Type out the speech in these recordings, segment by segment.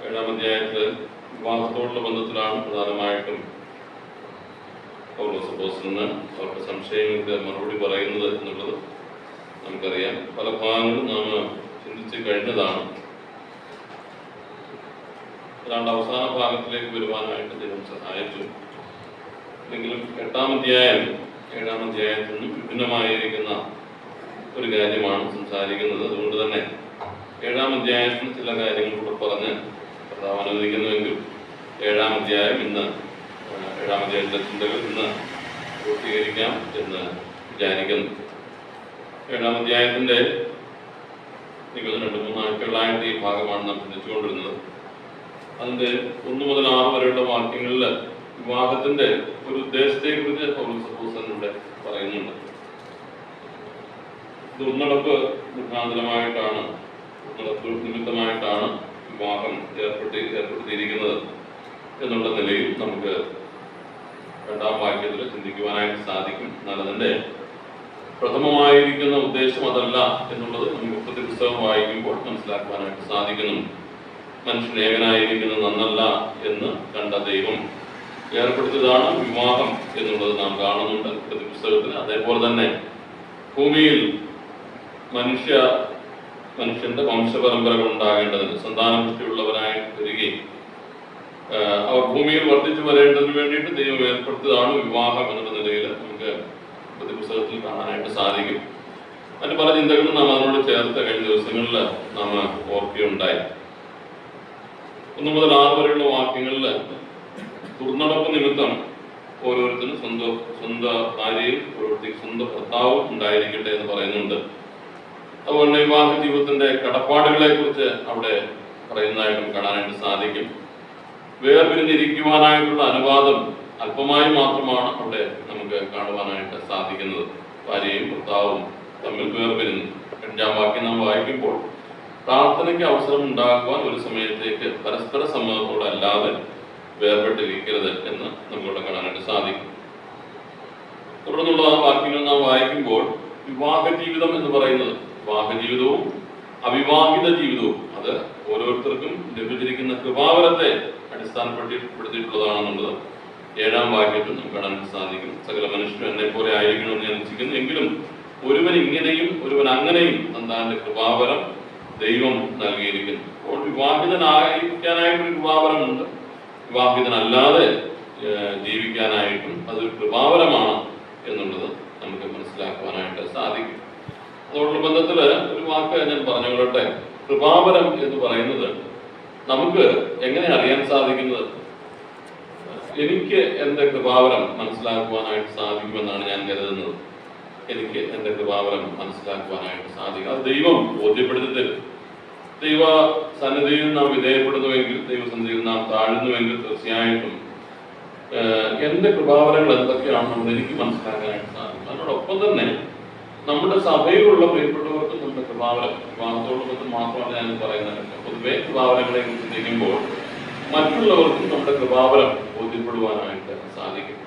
7-ാം അധ്യായത്തിൽ വിവാഹത്തോടുള്ള ബന്ധത്തിലാണ് പ്രധാനമായിട്ടും പൗലോസ് അപ്പോസ്തലൻ അവരുടെ സംശയങ്ങൾക്ക് മറുപടി പറയുന്നത് എന്നുള്ളത് നമുക്കറിയാം. പല ഭാഗങ്ങളും നാം ചിന്തിച്ച് കഴിഞ്ഞതാണ്. അതാണ്ട് അവസാന ഭാഗത്തിലേക്ക് വരുവാനായിട്ട് ദൈവം സഹായിച്ചു. എങ്കിലും 7-ാം അധ്യായത്തിൽ നിന്നും വിഭിന്നമായിരിക്കുന്ന ഒരു കാര്യമാണ് സംസാരിക്കുന്നത്. അതുകൊണ്ട് തന്നെ 7-ാം അധ്യായത്തിൽ ചില കാര്യങ്ങൾ കൂടെ പറഞ്ഞ് കർത്താവ് അനുവദിക്കുന്നുവെങ്കിൽ 7-ാം അധ്യായത്തിലെ ചിന്തകൾ ഇന്ന് പൂർത്തീകരിക്കാം എന്ന് വിചാരിക്കുന്നു. 7-ാം അധ്യായത്തിൻ്റെ 2-3 ആഴ്ചകളായിട്ട് ഈ ഭാഗമാണ് നാം ചിന്തിച്ചുകൊണ്ടിരുന്നത്. അതിൻ്റെ 1 മുതൽ 6 വരെയുള്ള വാക്യങ്ങളിൽ വിവാഹത്തിൻ്റെ ഒരു ഉദ്ദേശത്തെക്കുറിച്ച് പൗലോസ് അപ്പോസ്തലൻ പറയുന്നുണ്ട്. ദുർനടപ്പ് മുഖാന്തരമായിട്ടാണ്, ദുർനടപ്പ് നിമിത്തമായിട്ടാണ് വിവാഹം ഏർപ്പെടുത്തിയിരിക്കുന്നത് എന്നുള്ള നിലയിൽ നമുക്ക് 2-ാം വാക്യത്തിൽ ചിന്തിക്കുവാനായിട്ട് സാധിക്കും. എന്നാൽ അതിൻ്റെ പ്രഥമമായിരിക്കുന്ന ഉദ്ദേശം അതല്ല എന്നുള്ളത് നമുക്ക് ഉൽപ്പത്തി പുസ്തകം വായിക്കുമ്പോൾ മനസ്സിലാക്കുവാനായിട്ട് സാധിക്കുന്നു. മനുഷ്യൻ ഏകനായിരിക്കുന്നത് നന്നല്ല എന്ന് കണ്ട ദൈവം ഏർപ്പെടുത്തിയതാണ് വിവാഹം എന്നുള്ളത് നാം കാണുന്നുണ്ട് ഉൽപ്പത്തി പുസ്തകത്തിൽ. അതേപോലെ തന്നെ ഭൂമിയിൽ മനുഷ്യന്റെ വംശപരമ്പരകൾ ഉണ്ടാകേണ്ടതിന് സന്താനപുഷ്ടിയുള്ളവരായി വരികയും അവർ ഭൂമിയിൽ വർദ്ധിച്ചു വരേണ്ടതിന് വേണ്ടിയിട്ട് ദൈവം ഏർപ്പെടുത്തിയതാണ് വിവാഹം എന്നുള്ള നിലയിൽ നമുക്ക് ഉൽപ്പത്തി പുസ്തകത്തിൽ കാണാനായിട്ട് സാധിക്കും. മറ്റു പല ചിന്തകളും നാം അതിനോട് ചേർത്ത് കഴിഞ്ഞ ദിവസങ്ങളിൽ നാം ഓർക്കുകയുണ്ടായി. 1 മുതൽ 6 വരെയുള്ള വാക്യങ്ങളിൽ ദുർനടപ്പ് നിമിത്തം ഓരോരുത്തരും സ്വന്തം ഭാര്യയും ഓരോരുത്തർക്ക് സ്വന്തം ഭർത്താവും ഉണ്ടായിരിക്കട്ടെ എന്ന് പറയുന്നുണ്ട്. അതുപോലെ വിവാഹ ജീവിതത്തിന്റെ കടപ്പാടുകളെ കുറിച്ച് അവിടെ പറയുന്നതായിട്ടും കാണാനായിട്ട് സാധിക്കും. വേർപിരിഞ്ഞിരിക്കുവാനായിട്ടുള്ള അനുവാദം അല്പമായി മാത്രമാണ് അവിടെ നമുക്ക് കാണുവാനായിട്ട് സാധിക്കുന്നത്. ഭാര്യയും ഭർത്താവും തമ്മിൽ വേർപിരിഞ്ഞു. 5-ാം വാക്യം നാം വായിക്കുമ്പോൾ പ്രാർത്ഥനയ്ക്ക് അവസരം ഉണ്ടാക്കുവാൻ ഒരു സമയത്തേക്ക് പരസ്പര സമ്മതത്തോടെ അല്ലാതെ വേർപെട്ടിരിക്കരുത് എന്ന് നമുക്കിവിടെ കാണാനായിട്ട് സാധിക്കും. തുടർന്നുള്ള വാക്യങ്ങൾ നാം വായിക്കുമ്പോൾ വിവാഹ ജീവിതം എന്ന് പറയുന്നത്, വിവാഹ ജീവിതവും അവിവാഹിത ജീവിതവും അത് ഓരോരുത്തർക്കും ലഭിച്ചിരിക്കുന്ന കൃപാവരത്തെ അടിസ്ഥാനപ്പെടുത്തിയിട്ടുള്ളതാണെന്നുള്ളത് 7-ാം വാക്യത്തിൽ നമുക്ക് കാണാൻ സാധിക്കും. സകല മനുഷ്യരും എന്നെ പോലെ ആയിരിക്കണമെന്ന് ഞാൻ ഇച്ഛിക്കുന്നു, എങ്കിലും ഒരുവൻ ഇങ്ങനെയും ഒരുവൻ അങ്ങനെയും തന്റെ കൃപാവരം ദൈവം നൽകിയിരിക്കുന്നു. അപ്പോൾ വിവാഹിതനായിരിക്കാനായിട്ടൊരു കൃപാവരമുണ്ട്, വിവാഹിതനല്ലാതെ ജീവിക്കാനായിട്ടും അതൊരു കൃപാവരമാണ് എന്നുള്ളത് നമുക്ക് മനസ്സിലാക്കുവാനായിട്ട് സാധിക്കും. അതോടുള്ള ബന്ധത്തിൽ ഒരു വാക്ക് ഞാൻ പറഞ്ഞുകൊള്ളട്ടെ. കൃപാവരം എന്ന് പറയുന്നത് നമുക്ക് എങ്ങനെ അറിയാൻ സാധിക്കുന്നത്? എനിക്ക് എൻ്റെ കൃപാവരം മനസ്സിലാക്കുവാനായിട്ട് സാധിക്കുമെന്നാണ് ഞാൻ കരുതുന്നത്. എനിക്ക് എൻ്റെ കൃപാവരം മനസ്സിലാക്കുവാനായിട്ട് സാധിക്കും. അത് ദൈവം ബോധ്യപ്പെടുത്തി തരും. ദൈവ സന്നിധിയിൽ നാം വിധേയപ്പെടുന്നുവെങ്കിൽ, ദൈവസന്നിധിയിൽ നാം താഴുന്നുവെങ്കിൽ തീർച്ചയായിട്ടും എൻ്റെ കൃപാവരങ്ങൾ എന്തൊക്കെയാണെന്ന് എനിക്ക് മനസ്സിലാക്കാനായിട്ട് സാധിക്കും. അതിനോടൊപ്പം തന്നെ നമ്മുടെ സഭയിലുള്ള പ്രിയപ്പെട്ടവർക്കും നമ്മുടെ കൃപാവരം, വിവാഹത്തോടൊപ്പം മാത്രമല്ല ഞാൻ പറയുന്നത്, പൊതുവെ കൃപാവരങ്ങളെ കുറിച്ച് ചിന്തിക്കുമ്പോൾ മറ്റുള്ളവർക്കും നമ്മുടെ കൃപാവരം ബോധ്യപ്പെടുവാനായിട്ട് സാധിക്കും.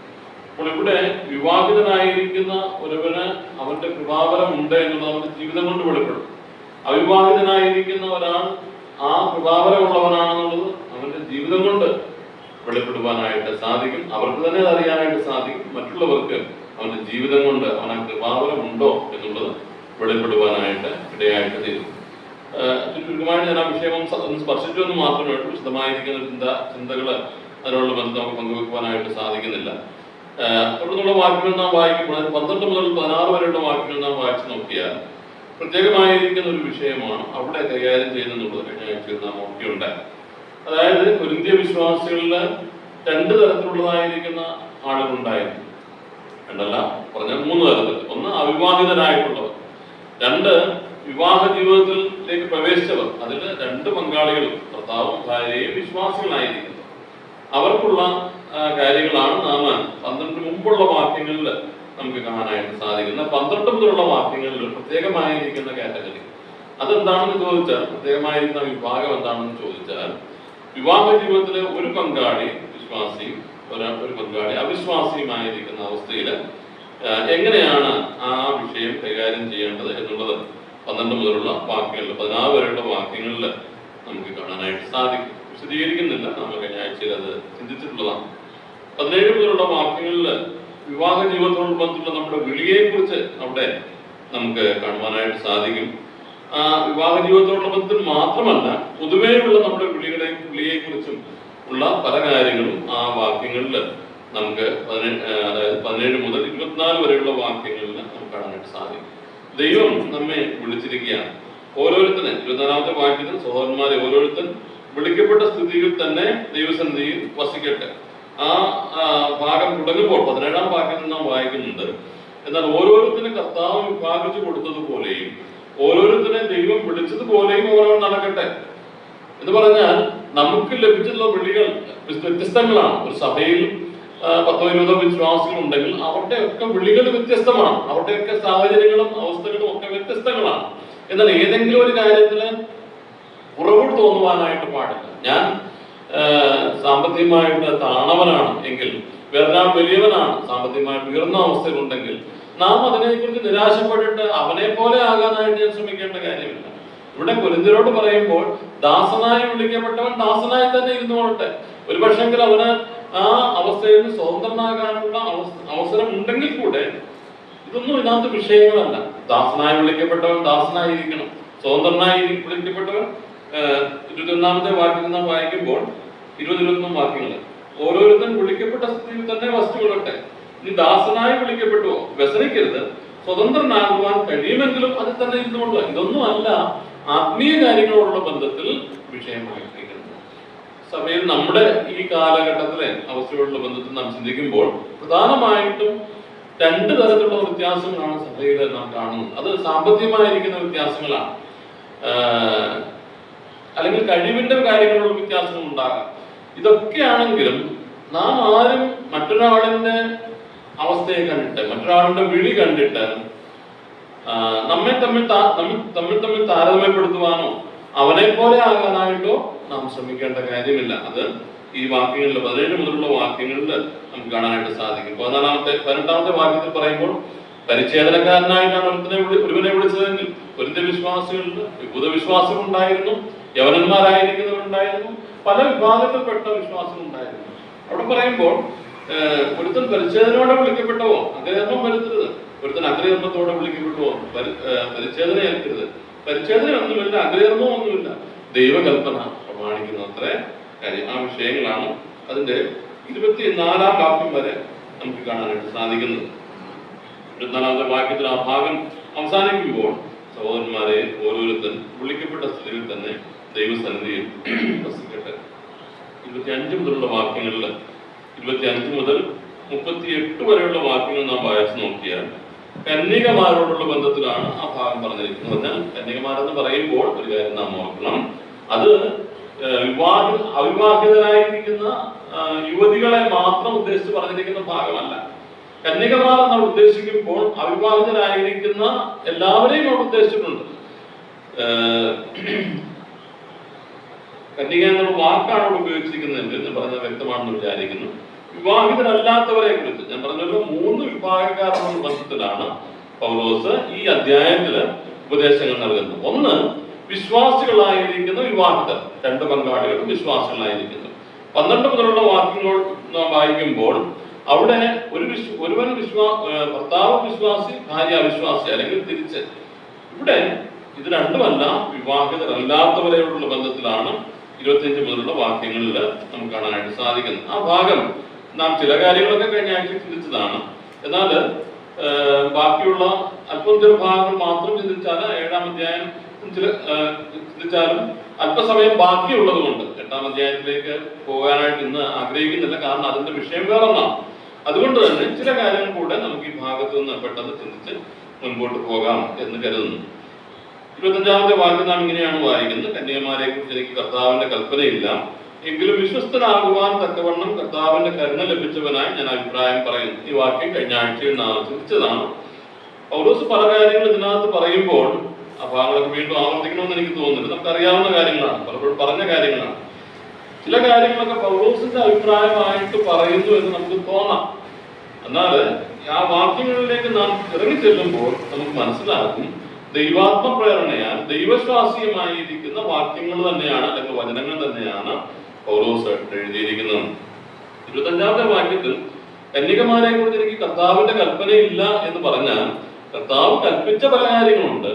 അപ്പോൾ ഇവിടെ വിവാഹിതനായിരിക്കുന്ന ഒരുവന് അവന്റെ കൃപാവരം ഉണ്ട് എന്നുള്ളത് അവന്റെ ജീവിതം കൊണ്ട് വെളിപ്പെടും. അവിവാഹിതനായിരിക്കുന്ന ഒരാൾ ആ കൃപാവരമുള്ളവനാണെന്നുള്ളത് അവന്റെ ജീവിതം കൊണ്ട് വെളിപ്പെടുവാനായിട്ട് സാധിക്കും. അവർക്ക് തന്നെ അത് അറിയാനായിട്ട് സാധിക്കും. മറ്റുള്ളവർക്ക് അവന്റെ ജീവിതം കൊണ്ട് അവൻ ആ കൃപാവരം ഉണ്ടോ എന്നുള്ളത് വെളിപ്പെടുവാനായിട്ട് ഇടയായിട്ട് തീരും. ചുരുക്കമായിട്ട് ഞാൻ ആ വിഷയം ഒന്ന് സ്പർശിച്ചു എന്ന് മാത്രമേ ഉള്ളൂ. വിശദമായിരിക്കുന്ന ചിന്തകൾ അതിനുള്ള ബന്ധം നമുക്ക് പങ്കുവെക്കുവാനായിട്ട് സാധിക്കുന്നില്ല. തുടർന്നുള്ള വാക്യങ്ങൾ നാം വായിക്കുമ്പോൾ 12 മുതൽ 16 വരെയുള്ള വാക്യങ്ങൾ നാം വായിച്ചു നോക്കിയാൽ പ്രത്യേകമായിരിക്കുന്ന ഒരു വിഷയമാണ് അവിടെ കൈകാര്യം ചെയ്യുന്നതെന്നുള്ളത് കഴിഞ്ഞ ആഴ്ചയിൽ നാം നോക്കിയുണ്ടായി. അതായത് കൊരിന്ത്യ വിശ്വാസികളിൽ 2 തരത്തിലുള്ളതായിരിക്കുന്ന ആളുകളുണ്ടായിരുന്നു. 2 പറഞ്ഞാൽ 3 തരത്തിൽ. 1 അവിവാഹിതരായിട്ടുള്ളവർ, 2 വിവാഹ ജീവിതത്തിലേക്ക് പ്രവേശിച്ചവർ. അതിൽ 2 പങ്കാളികളും ഭർത്താവും ഭാര്യയും വിശ്വാസികളായിരിക്കുന്നു. അവർക്കുള്ള കാര്യങ്ങളാണ് നാം 12 മുമ്പുള്ള വാക്യങ്ങളിൽ നമുക്ക് കാണാനായിട്ട് സാധിക്കുന്നത്. 12 മുതലുള്ള വാക്യങ്ങളിൽ പ്രത്യേകമായിരിക്കുന്ന കാറ്റഗറി അതെന്താണെന്ന് ചോദിച്ചാൽ, പ്രത്യേകമായിരിക്കുന്ന വിഭാഗം എന്താണെന്ന് ചോദിച്ചാൽ, വിവാഹ ജീവിതത്തിലെ ഒരു പങ്കാളി വിശ്വാസിയും ഒരു പങ്കാളി അവിശ്വാസിയുമായിരിക്കുന്ന അവസ്ഥയിൽ എങ്ങനെയാണ് ആ വിഷയം കൈകാര്യം ചെയ്യേണ്ടത് എന്നുള്ളത് 12 മുതലുള്ള വാക്യങ്ങളിൽ 16 വരെയുള്ള വാക്യങ്ങളിൽ നമുക്ക് കാണാനായിട്ട് സാധിക്കും. വിശദീകരിക്കുന്നില്ല, നമ്മൾ കഴിഞ്ഞ ആഴ്ചയിൽ അത് ചിന്തിച്ചിട്ടുള്ളതാണ്. 17 മുതലുള്ള വാക്യങ്ങളിൽ വിവാഹ ജീവിതത്തോടനുബന്ധിച്ചുള്ള നമ്മുടെ വിളിയെ കുറിച്ച് അവിടെ നമുക്ക് കാണുവാനായിട്ട് സാധിക്കും. ആ വിവാഹ ജീവിതത്തോടുള്ള ബന്ധത്തിൽ മാത്രമല്ല, പൊതുവെയുള്ള നമ്മുടെ വിളിയെ കുറിച്ചും ഉള്ള പല കാര്യങ്ങളും ആ വാക്യങ്ങളിൽ നമുക്ക് അതായത് 17 മുതൽ 24 വരെയുള്ള വാക്യങ്ങളിൽ നമുക്ക് കാണാനായിട്ട് സാധിക്കും. ദൈവം നമ്മെ വിളിച്ചിരിക്കുകയാണ്. ഓരോരുത്തരും 24ാമത്തെ വാക്യത്തിൽ സഹോദരന്മാരെ ഓരോരുത്തൻ വിളിക്കപ്പെട്ട സ്ഥിതിയിൽ തന്നെ ദൈവസന്നിധിയിൽ വസിക്കട്ടെ. ആ ഭാഗം തുടങ്ങുമ്പോൾ 17ാം വാക്യത്തിൽ നാം വായിക്കുന്നുണ്ട്, എന്നാൽ ഓരോരുത്തരും കർത്താവ് വിഭാഗിച്ചു കൊടുത്തതുപോലെയും ഓരോരുത്തരെ ദൈവം വിളിച്ചതുപോലെയും ഓരോന്നും നടക്കട്ടെ എന്ന് പറഞ്ഞാൽ, നമുക്ക് ലഭിച്ചിട്ടുള്ള വിളികൾ വ്യത്യസ്തങ്ങളാണ്. ഒരു സഭയിൽ 10-20 വിശ്വാസികൾ ഉണ്ടെങ്കിൽ അവരുടെയൊക്കെ വിളികൾ വ്യത്യസ്തമാണ്, അവരുടെയൊക്കെ സാഹചര്യങ്ങളും അവസ്ഥകളും ഒക്കെ വ്യത്യസ്തങ്ങളാണ്. എന്നാൽ ഏതെങ്കിലും ഒരു കാര്യത്തിന് കുറവ് തോന്നുവാനായിട്ട് പാടില്ല. ഞാൻ സാമ്പത്തികമായിട്ട് താണവനാണ് എങ്കിൽ വേറൊരാൾ വലിയവനാണ്, സാമ്പത്തികമായിട്ട് ഉയർന്ന അവസ്ഥയിലുണ്ടെങ്കിൽ നാം അതിനെക്കുറിച്ച് നിരാശപ്പെട്ടിട്ട് അവനെ പോലെ ആകാനായിട്ട് ഞാൻ ശ്രമിക്കേണ്ട കാര്യമില്ല. ഇവിടെ കൊരിന്ത്യരോട് പറയുമ്പോൾ ദാസനായി വിളിക്കപ്പെട്ടവൻ ദാസനായി തന്നെ ഇരുന്നോട്ടെ. ഒരു പക്ഷെങ്കിൽ അവന് ആ അവസ്ഥയിൽ നിന്ന് സ്വതന്ത്രനാകാനുള്ള അവസരം ഉണ്ടെങ്കിൽ കൂടെ ഇതൊന്നും ഇതിനകത്ത് വിഷയങ്ങളല്ല. ദാസനായി വിളിക്കപ്പെട്ടവൻ ദാസനായിരിക്കണം, സ്വതന്ത്രനായി വിളിക്കപ്പെട്ടവൻ 21ാമത്തെ വാക്യത്തിൽ നാം വായിക്കുമ്പോൾ 20-21 വാക്യങ്ങൾ ഓരോരുത്തരും വിളിക്കപ്പെട്ട സ്ഥിതിയിൽ തന്നെ വസ്തുകൊള്ളട്ടെ. നീ ദാസനായി വിളിക്കപ്പെട്ടുവോ വ്യസനിക്കരുത്, സ്വതന്ത്രനാകുവാൻ കഴിയുമെങ്കിലും അത് തന്നെ ഇരുന്നുകൊള്ളുക. ഇതൊന്നും അല്ല ആത്മീയ കാര്യങ്ങളോടുള്ള ബന്ധത്തിൽ വിഷയമായിട്ടിരിക്കുന്നത്. സഭയിൽ നമ്മുടെ ഈ കാലഘട്ടത്തിലെ അവസ്ഥയോടുള്ള ബന്ധത്തിൽ നാം ചിന്തിക്കുമ്പോൾ പ്രധാനമായിട്ടും 2 തരത്തിലുള്ള വ്യത്യാസങ്ങളാണ് സഭയിൽ നാം കാണുന്നത്. അത് സാമ്പത്തികമായിരിക്കുന്ന വ്യത്യാസങ്ങളാണ്, അല്ലെങ്കിൽ കഴിവിന്റെ കാര്യങ്ങളുള്ള വ്യത്യാസങ്ങൾ ഉണ്ടാകാം. ഇതൊക്കെയാണെങ്കിലും നാം ആരും മറ്റൊരാളിന്റെ അവസ്ഥയെ കണ്ടിട്ട്, മറ്റൊരാളുടെ വിളി കണ്ടിട്ട് നമ്മെ തമ്മിൽ താരതമ്യപ്പെടുത്തുവാനോ അവനെ പോലെ ആകാനായിട്ടോ നാം ശ്രമിക്കേണ്ട കാര്യമില്ല. അത് ഈ വാക്യങ്ങളിൽ 17 മുതലുള്ള വാക്യങ്ങളിൽ നമുക്ക് കാണാനായിട്ട് സാധിക്കും. 18ാമത്തെ വാക്യത്തിൽ പറയുമ്പോൾ പരിച്ഛേദനക്കാരനായിട്ടാണ് ഒരുവനെ വിളിച്ചതെങ്കിൽ കൊരിന്ത്യ വിശ്വാസികളിൽ യഹൂദ വിശ്വാസികൾ ഉണ്ടായിരുന്നു, യവനന്മാരായിരിക്കുന്നവരുണ്ടായിരുന്നു, പല വിഭാഗത്തിൽപ്പെട്ട വിശ്വാസികൾ ഉണ്ടായിരുന്നു. അവിടെ പറയുമ്പോൾ ഒരുത്തൻ പരിച്ഛേദനയോടെ വിളിക്കപ്പെട്ടവോ അഗ്രഹർമ്മം വരുത്തരുത്, ഒരുത്തൻ അഗ്രഹർമ്മത്തോടെ വിളിക്കപ്പെട്ടുവോ പരിച്ഛേദന ഏൽക്കരുത്. പരിച്ഛേദന ഒന്നുമില്ല, അഗ്രഹർമ്മം ഒന്നുമില്ല, ദൈവകൽപ്പന പ്രമാണിക്കുന്ന അത്ര കാര്യം. ആ വിഷയങ്ങളാണ് അതിന്റെ 24ാം വാക്യം വരെ നമുക്ക് കാണാനായിട്ട് സാധിക്കുന്നത്. 24ാമത്തെ വാക്യത്തിൽ ആ ഭാഗം അവസാനിക്കുമ്പോൾ സഹോദരന്മാരെ ഓരോരുത്തൻ വിളിക്കപ്പെട്ട സ്ഥിതിയിൽ തന്നെ ദൈവസന്നിധിയിൽ വസിക്കട്ടെ. 25 മുതലുള്ള വാക്യങ്ങളിൽ 25 മുതൽ 38 വരെയുള്ള വാക്യങ്ങൾ നാം വായിച്ചു നോക്കിയാൽ കന്യകമാരോടുള്ള ബന്ധത്തിലാണ് ആ ഭാഗം പറഞ്ഞിരിക്കുന്നത്. എന്നാൽ കന്യകമാരെന്ന് പറയുമ്പോൾ ഒരു കാര്യം നാം ഓർക്കണം, അത് അവിവാഹിതരായിരിക്കുന്ന യുവതികളെ മാത്രം ഉദ്ദേശിച്ച് പറഞ്ഞിരിക്കുന്ന ഭാഗമല്ല. കന്യകമാർ നമ്മൾ ഉദ്ദേശിക്കുമ്പോൾ അവിവാഹിതരായിരിക്കുന്ന എല്ലാവരെയും നമ്മൾ ഉദ്ദേശിച്ചിട്ടുണ്ട്. കന്യക എന്നുള്ള വാക്കാണ് അവിടെ ഉപയോഗിച്ചിരിക്കുന്നത് എന്ന് പറഞ്ഞാൽ വ്യക്തമാണെന്ന് വിചാരിക്കുന്നു. വിവാഹിതരല്ലാത്തവരെ കുറിച്ച് ഞാൻ പറഞ്ഞല്ലോ, 3 വിഭാഗക്കാരുടെ ബന്ധത്തിലാണ് പൗലോസ് ഈ അധ്യായത്തില് ഉപദേശങ്ങൾ നൽകുന്നത്. ഒന്ന്, വിശ്വാസികളായിരിക്കുന്ന വിവാഹിതർ, 2 പങ്കാളികളും വിശ്വാസികളായിരിക്കുന്നു. 12 മുതലുള്ള വാക്യങ്ങൾ വായിക്കുമ്പോൾ അവിടെ ഒരുവൻ ഭർത്താവ് വിശ്വാസി, ഭാര്യ അവിശ്വാസി, അല്ലെങ്കിൽ തിരിച്ച്. ഇവിടെ ഇത് രണ്ടുമല്ല, വിവാഹിതരല്ലാത്തവരെയോടുള്ള ബന്ധത്തിലാണ് 25 മുതലുള്ള വാക്യങ്ങളിൽ നമുക്ക് കാണാനായിട്ട് സാധിക്കുന്നത്. ആ ഭാഗം നാം ചില കാര്യങ്ങളൊക്കെ കഴിഞ്ഞ ആഴ്ച ചിന്തിച്ചതാണ്. എന്നാൽ ബാക്കിയുള്ള അല്പം ചില ഭാഗങ്ങൾ മാത്രം ചിന്തിച്ചാൽ 7ാം അധ്യായം ചിന്തിച്ചാലും അല്പസമയം ബാക്കിയുള്ളത് കൊണ്ട് 8ാം അധ്യായത്തിലേക്ക് പോകാനായിട്ട് ഇന്ന് ആഗ്രഹിക്കുന്നില്ല. കാരണം അതിന്റെ വിഷയം വേറൊന്നാണ്. അതുകൊണ്ട് തന്നെ ചില കാര്യങ്ങൾ കൂടെ നമുക്ക് ഈ ഭാഗത്ത് നിന്ന് പെട്ടെന്ന് ചിന്തിച്ച് മുൻപോട്ട് പോകാം എന്ന് കരുതുന്നു. 25ാമത്തെ വാക്യം നാം ഇങ്ങനെയാണ് വായിക്കുന്നത്: കന്യകമാരെ കുറിച്ച് എനിക്ക് കർത്താവിന്റെ കൽപ്പനയില്ല, എങ്കിലും വിശ്വസ്തനാകുവാൻ തക്കവണ്ണം കർത്താവിന്റെ കരുണ ലഭിച്ചവനായി ഞാൻ അഭിപ്രായം പറയുന്നു. ഈ വാക്യം കഴിഞ്ഞ ആഴ്ചയിൽ നാം ചിന്തിച്ചതാണ്. പൗലോസ് പല കാര്യങ്ങൾ ഇതിനകത്ത് പറയുമ്പോൾ ആ ഭാഗങ്ങളൊക്കെ വീണ്ടും ആവർത്തിക്കണമെന്ന് എനിക്ക് തോന്നുന്നില്ല. നമുക്കറിയാവുന്ന കാര്യങ്ങളാണ്, പലപ്പോഴും പറഞ്ഞ കാര്യങ്ങളാണ്. ചില കാര്യങ്ങളൊക്കെ പൗലോസിന്റെ അഭിപ്രായമായിട്ട് പറയുന്നു എന്ന് നമുക്ക് തോന്നാം. എന്നാൽ ആ വാക്യങ്ങളിലേക്ക് നാം ഇറങ്ങി ചെല്ലുമ്പോൾ നമുക്ക് മനസ്സിലാക്കും, ദൈവാത്മ പ്രേരണയാൽ ദൈവശ്വാസീയമായിരിക്കുന്ന വാക്യങ്ങൾ തന്നെയാണ്, അല്ലെങ്കിൽ വചനങ്ങൾ തന്നെയാണ് പൗലോസ് എഴുതിയിരിക്കുന്നത്. 25-ാമത്തെ വാക്യത്തിൽ കന്യകമാരെ കുറിച്ച് എനിക്ക് കർത്താവിന്റെ കൽപ്പനയില്ല എന്ന് പറഞ്ഞാൽ കർത്താവ് കൽപ്പിച്ച പല കാര്യങ്ങളുണ്ട്,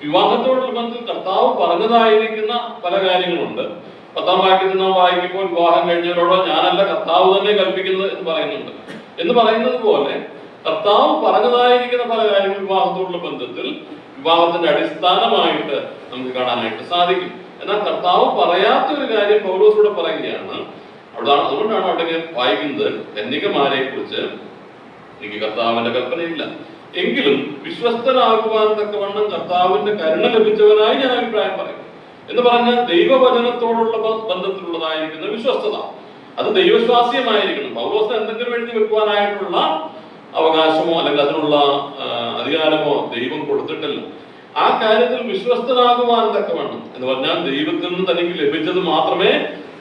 വിവാഹത്തോടുള്ള ബന്ധത്തിൽ കർത്താവ് പറഞ്ഞതായിരിക്കുന്ന പല കാര്യങ്ങളുണ്ട്. 10-ാം വാക്യത്തിൽ നാം വായിക്കുമ്പോൾ വിവാഹം കഴിഞ്ഞവരോടോ ഞാനല്ല കർത്താവ് തന്നെ കൽപ്പിക്കുന്നത് എന്ന് പറയുന്നുണ്ട്. എന്ന് പറയുന്നത് പോലെ കർത്താവ് പറഞ്ഞതായിരിക്കുന്ന പല കാര്യങ്ങൾ വിവാഹത്തോടുള്ള ബന്ധത്തിൽ വിവാഹത്തിന്റെ അടിസ്ഥാനമായിട്ട് നമുക്ക് കാണാനായിട്ട് സാധിക്കും. എന്നാൽ കർത്താവ് പറയാത്ത ഒരു കാര്യം പൗലോസൂടെ പറയുകയാണ്. അതുകൊണ്ടാണ് അവിടെ വായിക്കുന്നത് കന്യകമാരെ കുറിച്ച് എനിക്ക് കർത്താവിന്റെ കൽപ്പനയില്ല, എങ്കിലും വിശ്വസ്തനാകുവാൻ തക്കവണ്ണം കർത്താവിന്റെ കരുണ ലഭിച്ചവനായി ഞാൻ അഭിപ്രായം പറയും എന്ന് പറഞ്ഞാൽ ദൈവവചനത്തോടുള്ള ബന്ധത്തിലുള്ളതായിരിക്കുന്ന വിശ്വസ്തത അത് ദൈവവിശ്വാസ്യമായിരിക്കണം. പൗലോസിന് എന്തെങ്കിലും എഴുതി വെക്കുവാനായിട്ടുള്ള അവകാശമോ അല്ലെങ്കിൽ അതിനുള്ള അധികാരമോ ദൈവം കൊടുത്തിട്ടില്ല. ആ കാര്യത്തിൽ വിശ്വസ്തനാകുവാൻ തക്കവണ്ണം എന്ന് പറഞ്ഞാൽ ദൈവത്തിൽ നിന്ന് തനിക്ക് ലഭിച്ചത് മാത്രമേ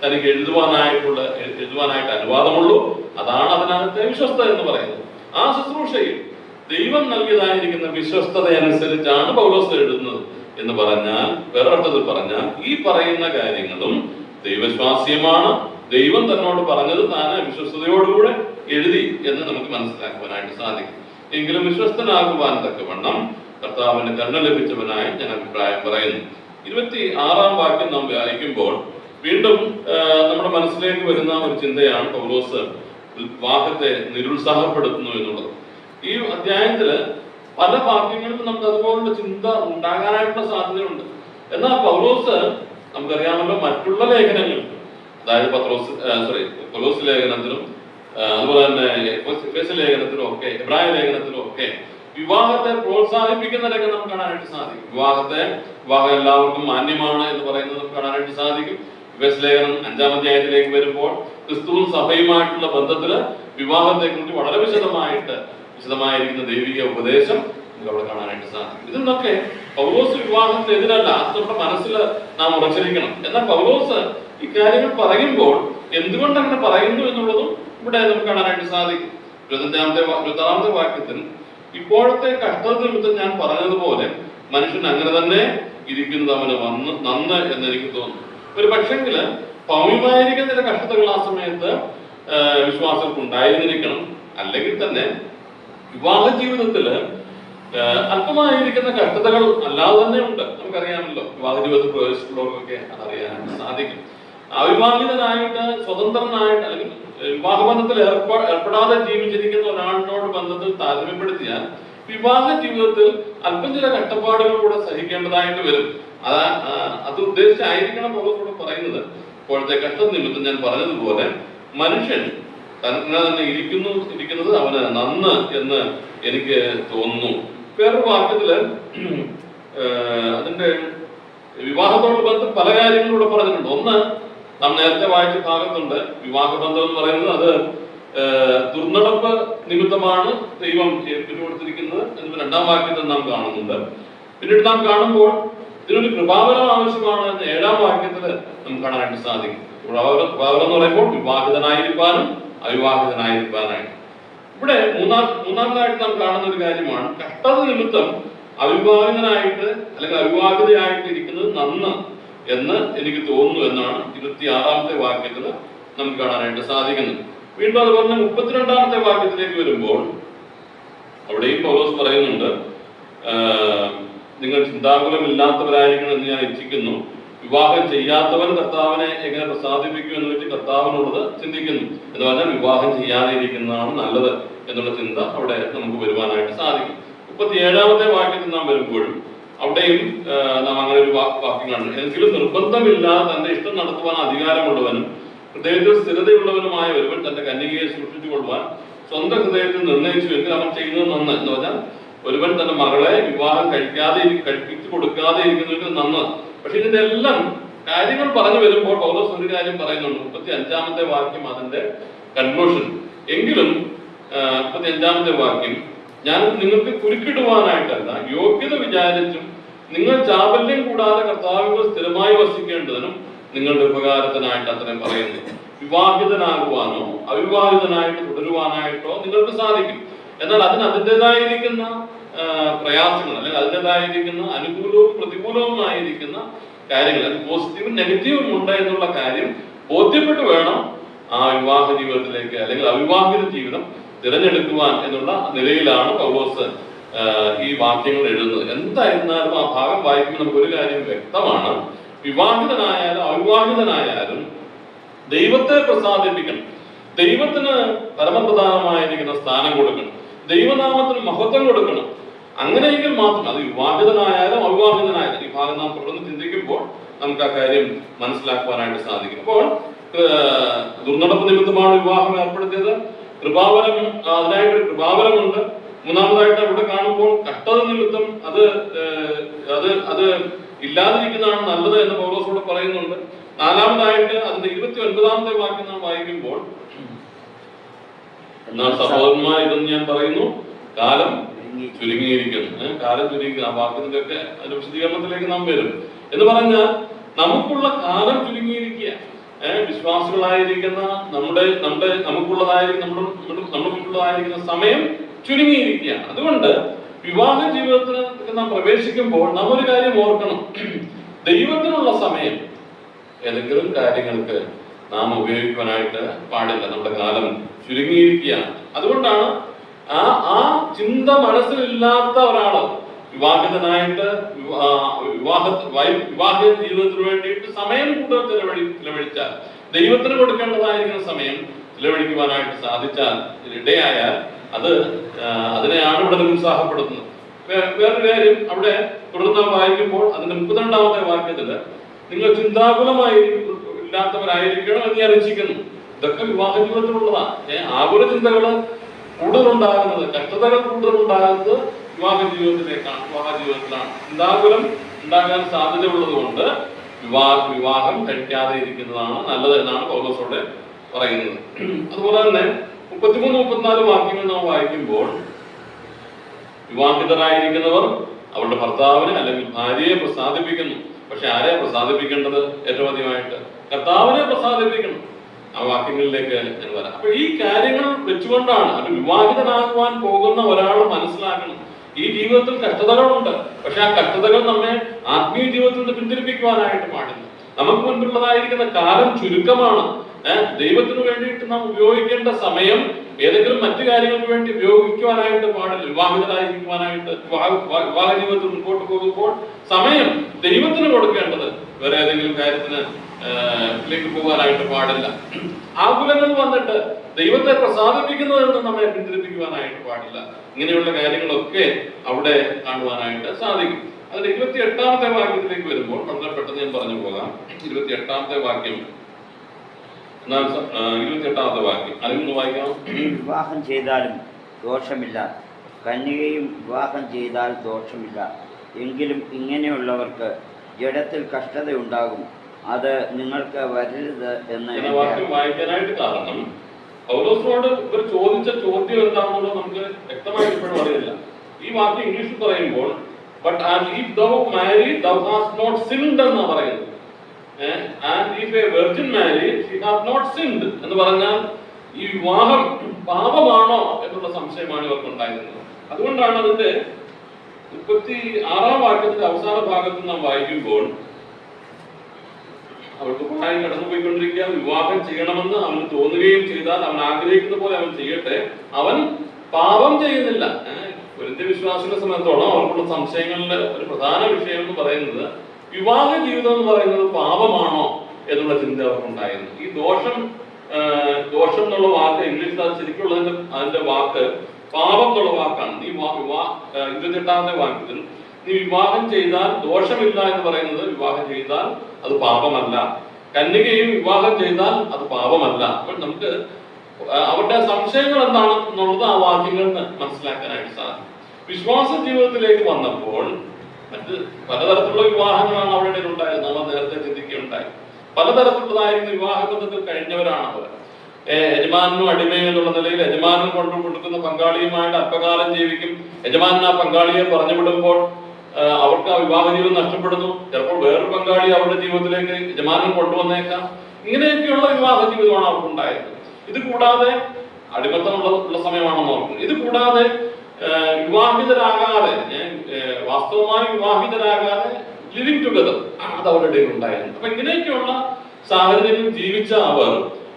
തനിക്ക് എഴുതുവാനായിട്ട് അനുവാദമുള്ളൂ. അതാണ് അതിനകത്തെ വിശ്വസ്ത എന്ന് പറയുന്നത്. ആ ശുശ്രൂഷയിൽ ദൈവം നൽകിയതായിരിക്കുന്ന വിശ്വസ്തത അനുസരിച്ചാണ് പൗലോസ് എഴുതുന്നത് എന്ന് പറഞ്ഞാൽ, വേറൊരർത്ഥത്തിൽ പറഞ്ഞാൽ ഈ പറയുന്ന കാര്യങ്ങളും ദൈവവിശ്വാസ്യമാണ്. ദൈവം തന്നോട് പറഞ്ഞത് താൻ വിശ്വസ്തയോടുകൂടെ എഴുതി എന്ന് നമുക്ക് മനസ്സിലാക്കുവാനായിട്ട് സാധിക്കും. എങ്കിലും വിശ്വസ്തനാകുവാൻ തക്കവണ്ണം കർത്താവിന് കരുണ ലഭിച്ചവനായി ഞാൻ അഭിപ്രായം പറയുന്നു. 26-ാം വാക്യം നാം വായിക്കുമ്പോൾ വീണ്ടും നമ്മുടെ മനസ്സിലേക്ക് വരുന്ന ഒരു ചിന്തയാണ് പൗലോസ് വിവാഹത്തെ നിരുത്സാഹപ്പെടുത്തുന്നു എന്നുള്ളത്. ഈ അധ്യായത്തില് പല വാക്യങ്ങളിലും നമുക്ക് അതുപോലുള്ള ചിന്ത ഉണ്ടാകാനായിട്ടുള്ള സാധ്യതയുണ്ട്. എന്നാൽ പൗലോസ് നമുക്കറിയാമല്ലോ മറ്റുള്ള ലേഖനങ്ങൾ, അതായത് കൊലോസ് ലേഖനത്തിലും അതുപോലെ തന്നെ എഫേസ്യ ലേഖനത്തിലും ഒക്കെ എബ്രായ ലേഖനത്തിലും ഒക്കെ വിവാഹത്തെ പ്രോത്സാഹിപ്പിക്കുന്ന രംഗം നമുക്ക് കാണാനായിട്ട് സാധിക്കും. വിവാഹം എല്ലാവർക്കും മാന്യമാണ് എന്ന് പറയുന്നത് നമുക്ക് കാണാനായിട്ട് സാധിക്കും. എഫേസ്യ ലേഖനം 5-ാം അധ്യായത്തിലേക്ക് വരുമ്പോൾ ക്രിസ്തുവും സഭയുമായിട്ടുള്ള ബന്ധത്തില് വിവാഹത്തെ കുറിച്ച് വളരെ വിശദമായിരിക്കുന്ന ദൈവിക ഉപദേശം നമുക്ക് അവിടെ കാണാനായിട്ട് സാധിക്കും. ഇതിൽ നിന്നൊക്കെ പൗലോസ് വിവാഹത്തിനെതിരല്ല, അത് നമ്മുടെ മനസ്സിൽ നാം ഉറച്ചിരിക്കണം. എന്നാൽ പൗലോസ് ഇക്കാര്യങ്ങൾ പറയുമ്പോൾ എന്തുകൊണ്ട് അങ്ങനെ പറയുന്നു എന്നുള്ളതും ഇവിടെ നമുക്ക് കാണാനായിട്ട് സാധിക്കും. 26-ാമത്തെ വാക്യത്തിൽ ഇപ്പോഴത്തെ കഷ്ടത നിമിത്തം ഞാൻ പറഞ്ഞതുപോലെ മനുഷ്യൻ അങ്ങനെ തന്നെ ഇരിക്കുന്നത് അവന് നന്ന് എന്ന് എനിക്ക് തോന്നുന്നു. ഒരു പക്ഷെങ്കില് ഭൗമികമായിരിക്കുന്ന ചില കഷ്ടതകൾ ആ സമയത്ത് വിശ്വാസർക്ക് ഉണ്ടായിരുന്നിരിക്കണം. അല്ലെങ്കിൽ തന്നെ വിവാഹ ജീവിതത്തില് അല്പമായിരിക്കുന്ന കഷ്ടതകൾ അല്ലാതെ തന്നെ ഉണ്ട്. നമുക്കറിയാമല്ലോ, വിവാഹ ജീവിതത്തിൽ പ്രവേശിച്ചിട്ടുള്ളവർക്കൊക്കെ അതറിയാനായിട്ട് സാധിക്കും. അവിവാഹിതനായിട്ട് സ്വതന്ത്രനായിട്ട് അല്ലെങ്കിൽ വിവാഹബന്ധത്തിൽ ഏർപ്പെടാതെ ജീവിച്ചിരിക്കുന്ന ഒരാളിനോട് ബന്ധത്തിൽ താരതമ്യപ്പെടുത്തിയാൽ വിവാഹ ജീവിതത്തിൽ അല്പം ചില കഷ്ടപ്പാടുകൾ കൂടെ സഹിക്കേണ്ടതായിട്ട് വരും. അത് ഉദ്ദേശിച്ചായിരിക്കണം പൗലോസ് പറയുന്നത്. ഇപ്പോഴത്തെ കഷ്ട നിമിത്തം ഞാൻ പറഞ്ഞതുപോലെ മനുഷ്യൻ തന്നെ തന്നെ ഇരിക്കുന്നത് അവന് നന്ന് എന്ന് എനിക്ക് തോന്നുന്നു. വേറൊരു വാക്യത്തില് അതിന്റെ വിവാഹത്തോട് ബന്ധം പല കാര്യങ്ങളിലൂടെ പറഞ്ഞിട്ടുണ്ട്. ഒന്ന്, നാം നേരത്തെ വായിച്ച ഭാഗത്തുണ്ട് വിവാഹബന്ധം എന്ന് പറയുന്നത് അത് ദുർനടപ്പ് നിമിത്തമാണ് ദൈവം ഏൽപ്പിച്ചു കൊടുത്തിരിക്കുന്നത് എന്ന് 2-ാം വാക്യത്തിൽ നാം കാണുന്നുണ്ട്. പിന്നീട് നാം കാണുമ്പോൾ ഇതിനൊരു കൃപാവരം ആവശ്യമാണ് എന്ന് 7-ാം വാക്യത്തിൽ നമുക്ക് കാണാനായിട്ട് സാധിക്കും. കൃപാവരം എന്ന് പറയുമ്പോൾ വിവാഹിതനായിരിക്കാനും അവിവാഹിതനായിരിക്കാനായിട്ട്. ഇവിടെ മൂന്നാമതായിട്ട് നാം കാണുന്ന ഒരു കാര്യമാണ് കഷ്ടത നിമിത്തം അവിവാഹിതനായിട്ട് അല്ലെങ്കിൽ അവിവാഹിതയായിട്ട് ഇരിക്കുന്നത് നന്ന് എന്ന് എനിക്ക് തോന്നുന്നു എന്നാണ് 26-ാമത്തെ വാക്യത്തിൽ നമുക്ക് കാണാനായിട്ട് സാധിക്കുന്നത്. വീണ്ടും അതുപോലെ 32-ാമത്തെ വാക്യത്തിലേക്ക് വരുമ്പോൾ അവിടെയും പൗലോസ് പറയുന്നുണ്ട്, നിങ്ങൾ ചിന്താകുലമില്ലാത്തവരായിരിക്കണം എന്ന് ഞാൻ ഇച്ഛിക്കുന്നു. വിവാഹം ചെയ്യാത്തവൻ കർത്താവിനെ എങ്ങനെ പ്രസാദിപ്പിക്കും എന്ന് വെച്ച് കർത്താവിനുള്ളത് ചിന്തിക്കുന്നു എന്ന് പറഞ്ഞാൽ വിവാഹം ചെയ്യാതെ ഇരിക്കുന്നതാണ് നല്ലത് എന്നുള്ള ചിന്ത അവിടെ നമുക്ക് വരുവാനായിട്ട് സാധിക്കും. 37-ാമത്തെ വാക്യത്തിൽ നാം വരുമ്പോഴും അവിടെയും നാം അങ്ങനെ ഒരു വാക്യങ്ങളാണ്. എങ്കിലും നിർബന്ധമില്ലാതെ തന്റെ ഇഷ്ടം നടത്തുവാൻ അധികാരമുള്ളവനും ഹൃദയത്തിൽ സ്ഥിരതയുള്ളവനുമായ ഒരുവൻ തന്റെ കന്യകയെ സൂക്ഷിച്ചു കൊള്ളുവാൻ സ്വന്തം ഹൃദയത്തിൽ നിർണയിച്ചു എങ്കിൽ അവൻ ചെയ്യുന്നത് നന്ന് എന്ന് പറഞ്ഞാൽ ഒരുവൻ തന്റെ മകളെ വിവാഹം കഴിപ്പിച്ചു കൊടുക്കാതെ ഇരിക്കുന്നതിന് നന്ന്. പക്ഷെ ഇതിന്റെ എല്ലാം കാര്യങ്ങൾ പറഞ്ഞു വരുമ്പോൾ പൗലോസ് ഒരു കാര്യം പറയുന്നുണ്ട്. 35-ാമത്തെ വാക്യം അതിന്റെ കൺക്ലൂഷൻ. എങ്കിലും 35-ാമത്തെ വാക്യം, ഞാൻ നിങ്ങൾക്ക് കുരുക്കിടുവാനായിട്ടല്ല യോഗ്യത വിചാരിച്ചും നിങ്ങൾ ചാബല്യം കൂടാതെ കർത്താവിൽ സ്ഥിരമായി വസിക്കേണ്ടതിനും നിങ്ങളുടെ ഉപകാരത്തിനായിട്ട് അത്രയും പറയുന്നു. വിവാഹിതനാകുവാനോ അവിവാഹിതനായിട്ട് തുടരുവാനായിട്ടോ നിങ്ങൾക്ക് സാധിക്കും. എന്നാൽ അതിൻ്റെതായിരിക്കുന്ന പ്രയാസങ്ങൾ അല്ലെങ്കിൽ അതിൻ്റെതായിരിക്കുന്ന അനുകൂലവും പ്രതികൂലവുമായിരിക്കുന്ന കാര്യങ്ങൾ, അത് പോസിറ്റീവും നെഗറ്റീവും ഉണ്ട് എന്നുള്ള കാര്യം ബോധ്യപ്പെട്ട് വിവാഹ ജീവിതത്തിലേക്ക് അല്ലെങ്കിൽ അവിവാഹിത ജീവിതം തിരഞ്ഞെടുക്കുവാൻ എന്നുള്ള നിലയിലാണ് പൗലോസ് ഈ വാക്യങ്ങൾ എഴുതുന്നത്. എന്തായിരുന്നാലും ആ ഭാഗം വായിക്കുമ്പോൾ നമുക്ക് ഒരു കാര്യം വ്യക്തമാണ്. വിവാഹിതനായാലും അവിവാഹിതനായാലും ദൈവത്തെ പ്രസാദിപ്പിക്കണം, ദൈവത്തിന് പരമപ്രധാനമായിരിക്കുന്ന സ്ഥാനം കൊടുക്കണം, ദൈവനാമത്തിന് മഹത്വം കൊടുക്കണം. അങ്ങനെയെങ്കിൽ മാത്രം അത് വിവാഹിതനായാലും അവിവാഹിതനായാലും ഈ ഭാഗം നാം തുടർന്ന് ചിന്തിക്കുമ്പോൾ നമുക്ക് ആ കാര്യം മനസ്സിലാക്കുവാനായിട്ട് സാധിക്കും. അപ്പോൾ ദുർനടപ്പ് നിമിത്തമാണ് വിവാഹം ഏർപ്പെടുത്തിയത്. കൃപാവരം, അതിനായിട്ടൊരു കൃപാവരമുണ്ട്. മൂന്നാമതായിട്ട് അവിടെ കാണുമ്പോൾ കഷ്ടത നിമിത്തം അത് ഇല്ലാതിരിക്കുന്നതാണ് നല്ലത് എന്ന് പൗലോസോട് പറയുന്നുണ്ട്. നാലാമതായിട്ട് അതിന്റെ 29ാമത്തെ വാക്യം നാം വായിക്കുമ്പോൾ, എന്നാൽ സഹോദരന്മാർ ഇതെന്ന് ഞാൻ പറയുന്നു, കാലം ചുരുങ്ങിയിരിക്കുന്നു. കാലം ചുരുങ്ങി, ആ വാക്യത്തിന്റെ ഒക്കെ അതിന്റെ വിശദീകരണത്തിലേക്ക് നാം വരും. എന്ന് പറഞ്ഞാൽ നമുക്കുള്ള കാലം ചുരുങ്ങിയിരിക്കുക. വിശ്വാസികളായിരിക്കുന്ന നമുക്കുള്ളതായിരിക്കുന്ന സമയം ചുരുങ്ങിയിരിക്കുകയാണ്. അതുകൊണ്ട് വിവാഹ ജീവിതത്തിന് നാം പ്രവേശിക്കുമ്പോൾ നാം ഒരു കാര്യം ഓർക്കണം. ദൈവത്തിനുള്ള സമയം ഏതെങ്കിലും കാര്യങ്ങൾക്ക് നാം ഉപയോഗിക്കുവാനായിട്ട് പാടില്ല. നമ്മുടെ കാലം ചുരുങ്ങിയിരിക്കുകയാണ്. അതുകൊണ്ടാണ് ആ ചിന്ത മനസ്സിലില്ലാത്ത ഒരാള് വിവാഹിതനായിട്ട് വിവാഹ ജീവിതത്തിന് വേണ്ടിയിട്ട് സമയം കൂടുതൽ ചിലവഴിച്ചാൽ, ദൈവത്തിന് കൊടുക്കേണ്ടതായിരിക്കുന്ന സമയം ചിലവഴിക്കുവാനായിട്ട് സാധിച്ചാൽ, ഇടയായാൽ അതിനെയാണ് ഇവിടെ നിരുത്സാഹപ്പെടുത്തുന്നത്. വേറൊരു കാര്യം അവിടെ തുടർന്ന് വായിക്കുമ്പോൾ അതിന്റെ 32ാമത്തെ വാക്യത്തില്, നിങ്ങൾ ചിന്താകുലമായി ഇല്ലാത്തവരായിരിക്കണം എന്ന് ഞാൻ ഇച്ഛിക്കുന്നു. ഇതൊക്കെ വിവാഹ ജീവിതത്തിലുള്ളതാണ്. ആകുല ചിന്തകള് കൂടുതലുണ്ടാകുന്നത്, കഷ്ടതകൾ കൂടുതലുണ്ടാകുന്നത് വിവാഹ ജീവിതത്തിലാണ്. ചിന്താകുലം ഉണ്ടാകാൻ സാധ്യതയുള്ളത് കൊണ്ട് വിവാഹം കഴിക്കാതെ ഇരിക്കുന്നതാണ് നല്ലത് എന്നാണ് പൗലോസോടെ പറയുന്നത്. അതുപോലെ തന്നെ 33-34 വാക്യങ്ങൾ നാം വായിക്കുമ്പോൾ, വിവാഹിതരായിരിക്കുന്നവർ അവരുടെ ഭർത്താവിനെ അല്ലെങ്കിൽ ഭാര്യയെ പ്രസാദിപ്പിക്കുന്നു. പക്ഷെ ആരെയാ പ്രസാദിപ്പിക്കേണ്ടത്? ഏറ്റവും അധികമായിട്ട് കർത്താവിനെ പ്രസാദിപ്പിക്കണം. ആ വാക്യങ്ങളിലേക്ക് ഞാൻ വരാം. അപ്പൊ ഈ കാര്യങ്ങൾ വെച്ചുകൊണ്ടാണ് അത് വിവാഹിതനാകുവാൻ പോകുന്ന ഒരാൾ മനസ്സിലാക്കണം. ഈ ജീവിതത്തിൽ കഷ്ടതകളുണ്ട്. പക്ഷെ ആ കഷ്ടതകൾ നമ്മെ ആത്മീയ ജീവിതത്തിൽ നിന്ന് പിന്തിരിപ്പിക്കുവാനായിട്ട് പാടില്ല. നമുക്ക് മുൻപുള്ളതായിരിക്കുന്ന കാലം ചുരുക്കമാണ്. ദൈവത്തിന് വേണ്ടിയിട്ട് നാം ഉപയോഗിക്കേണ്ട സമയം ഏതെങ്കിലും മറ്റു കാര്യങ്ങൾക്ക് വേണ്ടി ഉപയോഗിക്കുവാനായിട്ട് പാടില്ല. വിവാഹിതരായിരിക്കുവാനായിട്ട് വിവാഹ ജീവിതത്തിൽ മുമ്പോട്ട് പോകുമ്പോൾ സമയം ദൈവത്തിന് കൊടുക്കേണ്ടത് വേറെ ഏതെങ്കിലും കാര്യത്തിന് ലേക്ക് പോകാനായിട്ട് പാടില്ല. ആകുലങ്ങൾ വന്നിട്ട് ദൈവത്തെ പ്രസാദിപ്പിക്കുന്നതിൽ നിന്ന് നമ്മെ പിന്തിരിപ്പിക്കുവാനായിട്ട് പാടില്ല. ഇങ്ങനെയുള്ള കാര്യങ്ങളൊക്കെ അവിടെ കാണുവാനായിട്ട് സാധിക്കും. അതിന്റെ 28ാമത്തെ വാക്യത്തിലേക്ക് വരുമ്പോൾ വളരെ പെട്ടെന്ന് ഞാൻ പറഞ്ഞു പോകാം. 28ാമത്തെ വാക്യം, 28ാമത്തെ വാക്യം അതിൽ വായിക്കാം. വിവാഹം ചെയ്താലും ദോഷമില്ല, കന്യകയും വിവാഹം ചെയ്താൽ ദോഷമില്ല. എങ്കിലും ഇങ്ങനെയുള്ളവർക്ക് ജഡത്തിൽ കഷ്ടതയുണ്ടാകും, അത് നിങ്ങൾക്ക് വരരുത് എന്ന് വാക്യം വായിക്കാനായിട്ട് കാരണം പൗലോസിനോട് ഇവർ ചോദിച്ച ചോദ്യം എന്താണെന്നുള്ളത് നമുക്ക് വ്യക്തമായിട്ട് ഇപ്പോഴും അറിയില്ല. ഈ വാക്യം ഇംഗ്ലീഷിൽ പറയുമ്പോൾ but and if thou marry thou hast not sinned എന്നാ പറയുന്നത്. And if a virgin marry she hath not sinned എന്ന് പറഞ്ഞാൽ ഈ വിവാഹം പാപമാണോ എന്നുള്ള സംശയമാണ് ഇവർക്ക് ഉണ്ടായിരുന്നത്. അതുകൊണ്ടാണ് അതിന്റെ 36ാം വാക്യത്തിന്റെ അവസാന ഭാഗത്ത് നാം വായിക്കുമ്പോൾ, അവൾക്ക് പ്രായം കടന്നുപോയിക്കൊണ്ടിരിക്കുക, വിവാഹം ചെയ്യണമെന്ന് അവന് തോന്നുകയും ചെയ്താൽ അവൻ ആഗ്രഹിക്കുന്ന പോലെ അവൻ ചെയ്യട്ടെ, അവൻ പാപം ചെയ്യുന്നില്ല. കൊരിന്ത്യ വിശ്വാസികളെ സംബന്ധിച്ചോളം അവർക്കുള്ള സംശയങ്ങളിലെ ഒരു പ്രധാന വിഷയം എന്ന് പറയുന്നത് വിവാഹ ജീവിതം എന്ന് പറയുന്നത് പാപമാണോ എന്നുള്ള ചിന്ത അവർക്കുണ്ടായിരുന്നു. ഈ ദോഷം എന്നുള്ള വാക്ക് ഇംഗ്ലീഷിൽ അത് ശരിക്കുള്ളതിന്റെ അതിന്റെ വാക്ക് പാപം എന്നുള്ള വാക്കാണ്. ഈ 28ാമത്തെ വാക്യത്തിൽ നീ വിവാഹം ചെയ്താൽ ദോഷമില്ല എന്ന് പറയുന്നത് വിവാഹം ചെയ്താൽ അത് പാപമല്ല, കന്യകയും വിവാഹം ചെയ്താൽ അത് പാപമല്ല. അപ്പോൾ നമുക്ക് അവരുടെ സംശയങ്ങൾ എന്താണ് എന്നുള്ളത് ആ വാക്യങ്ങളിൽ നിന്ന് മനസ്സിലാക്കാനായിട്ട് സാധിക്കും. വിശ്വാസ ജീവിതത്തിലേക്ക് വന്നപ്പോൾ മറ്റ് പലതരത്തിലുള്ള വിവാഹങ്ങളാണ് അവരുടെ ഉണ്ടായിരുന്നത്. നമ്മൾ നേരത്തെ ചിന്തിക്കുകയുണ്ടായി. പലതരത്തിലുള്ളതായിരുന്ന വിവാഹ ബന്ധത്തിൽ കഴിഞ്ഞവരാണ് അവർ. യജമാനും അടിമയും എന്നുള്ള നിലയിൽ യജമാനൻ കൊടുക്കുന്ന പങ്കാളിയുമായിട്ട് അല്പകാലം ജീവിക്കും. യജമാനൻ ആ പങ്കാളിയെ പറഞ്ഞു വിടുമ്പോൾ അവർക്ക് ആ വിവാഹ ജീവിതം നഷ്ടപ്പെടുന്നു. ചിലപ്പോൾ വേറൊരു പങ്കാളി അവരുടെ ജീവിതത്തിലേക്ക് യജമാനൻ കൊണ്ടുവന്നേക്കാം. ഇങ്ങനെയൊക്കെയുള്ള വിവാഹ ജീവിതമാണ് അവർക്കുണ്ടായത്. ഇത് കൂടാതെ അടിമത്തമുള്ള സമയമാണെന്ന് ഓർക്കുന്നത്. ഇത് കൂടാതെ വിവാഹിതരാകാതെ, വാസ്തവമായി വിവാഹിതരാകാതെ ലിവിങ് ടുഗദർ അത് അവരുടെ ഉണ്ടായിരുന്നു. അപ്പൊ ഇങ്ങനെയൊക്കെയുള്ള സാഹചര്യങ്ങളിൽ ജീവിച്ച അവർ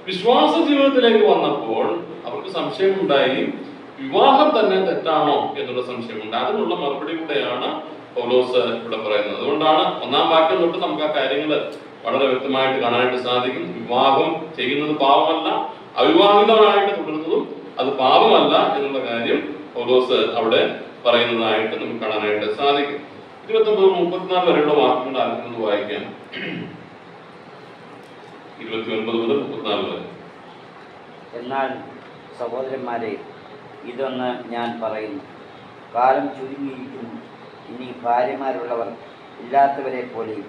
വിശ്വാസ ജീവിതത്തിലേക്ക് വന്നപ്പോൾ അവർക്ക് സംശയമുണ്ടായി, വിവാഹം തന്നെ തെറ്റാണോ എന്നുള്ള സംശയമുണ്ട്. അതിനുള്ള മറുപടി കൂടെയാണ് പൗലോസ് ഇവിടെ പറയുന്നത്. അതുകൊണ്ടാണ് 1-ാം വാക്യം തൊട്ട് നമുക്ക് ആ കാര്യങ്ങൾ വളരെ വ്യക്തമായിട്ട് കാണാനായിട്ട് സാധിക്കും. വിവാഹം ചെയ്യുന്നത് പാപമല്ല, അവിവാഹിതമായിട്ട് തുടരുന്നതും അത് പാപമല്ല എന്നുള്ള കാര്യം പൗലോസ് അവിടെ പറയുന്നതായിട്ട് നമുക്ക് കാണാനായിട്ട് സാധിക്കും. 29-34 വരെയുള്ള വാക്യങ്ങൾ ആരംഭിക്കുന്നത് വായിക്കാം. 29 മുതൽ 34 വരെ. എന്നാൽ സഹോദരന്മാരെ, ഇതൊന്ന് ഞാൻ പറയുന്നു, കാലം ചുരുങ്ങിയിരിക്കുന്നു. ഇനി ഭാര്യമാരുള്ളവർ ഇല്ലാത്തവരെ പോലെയും,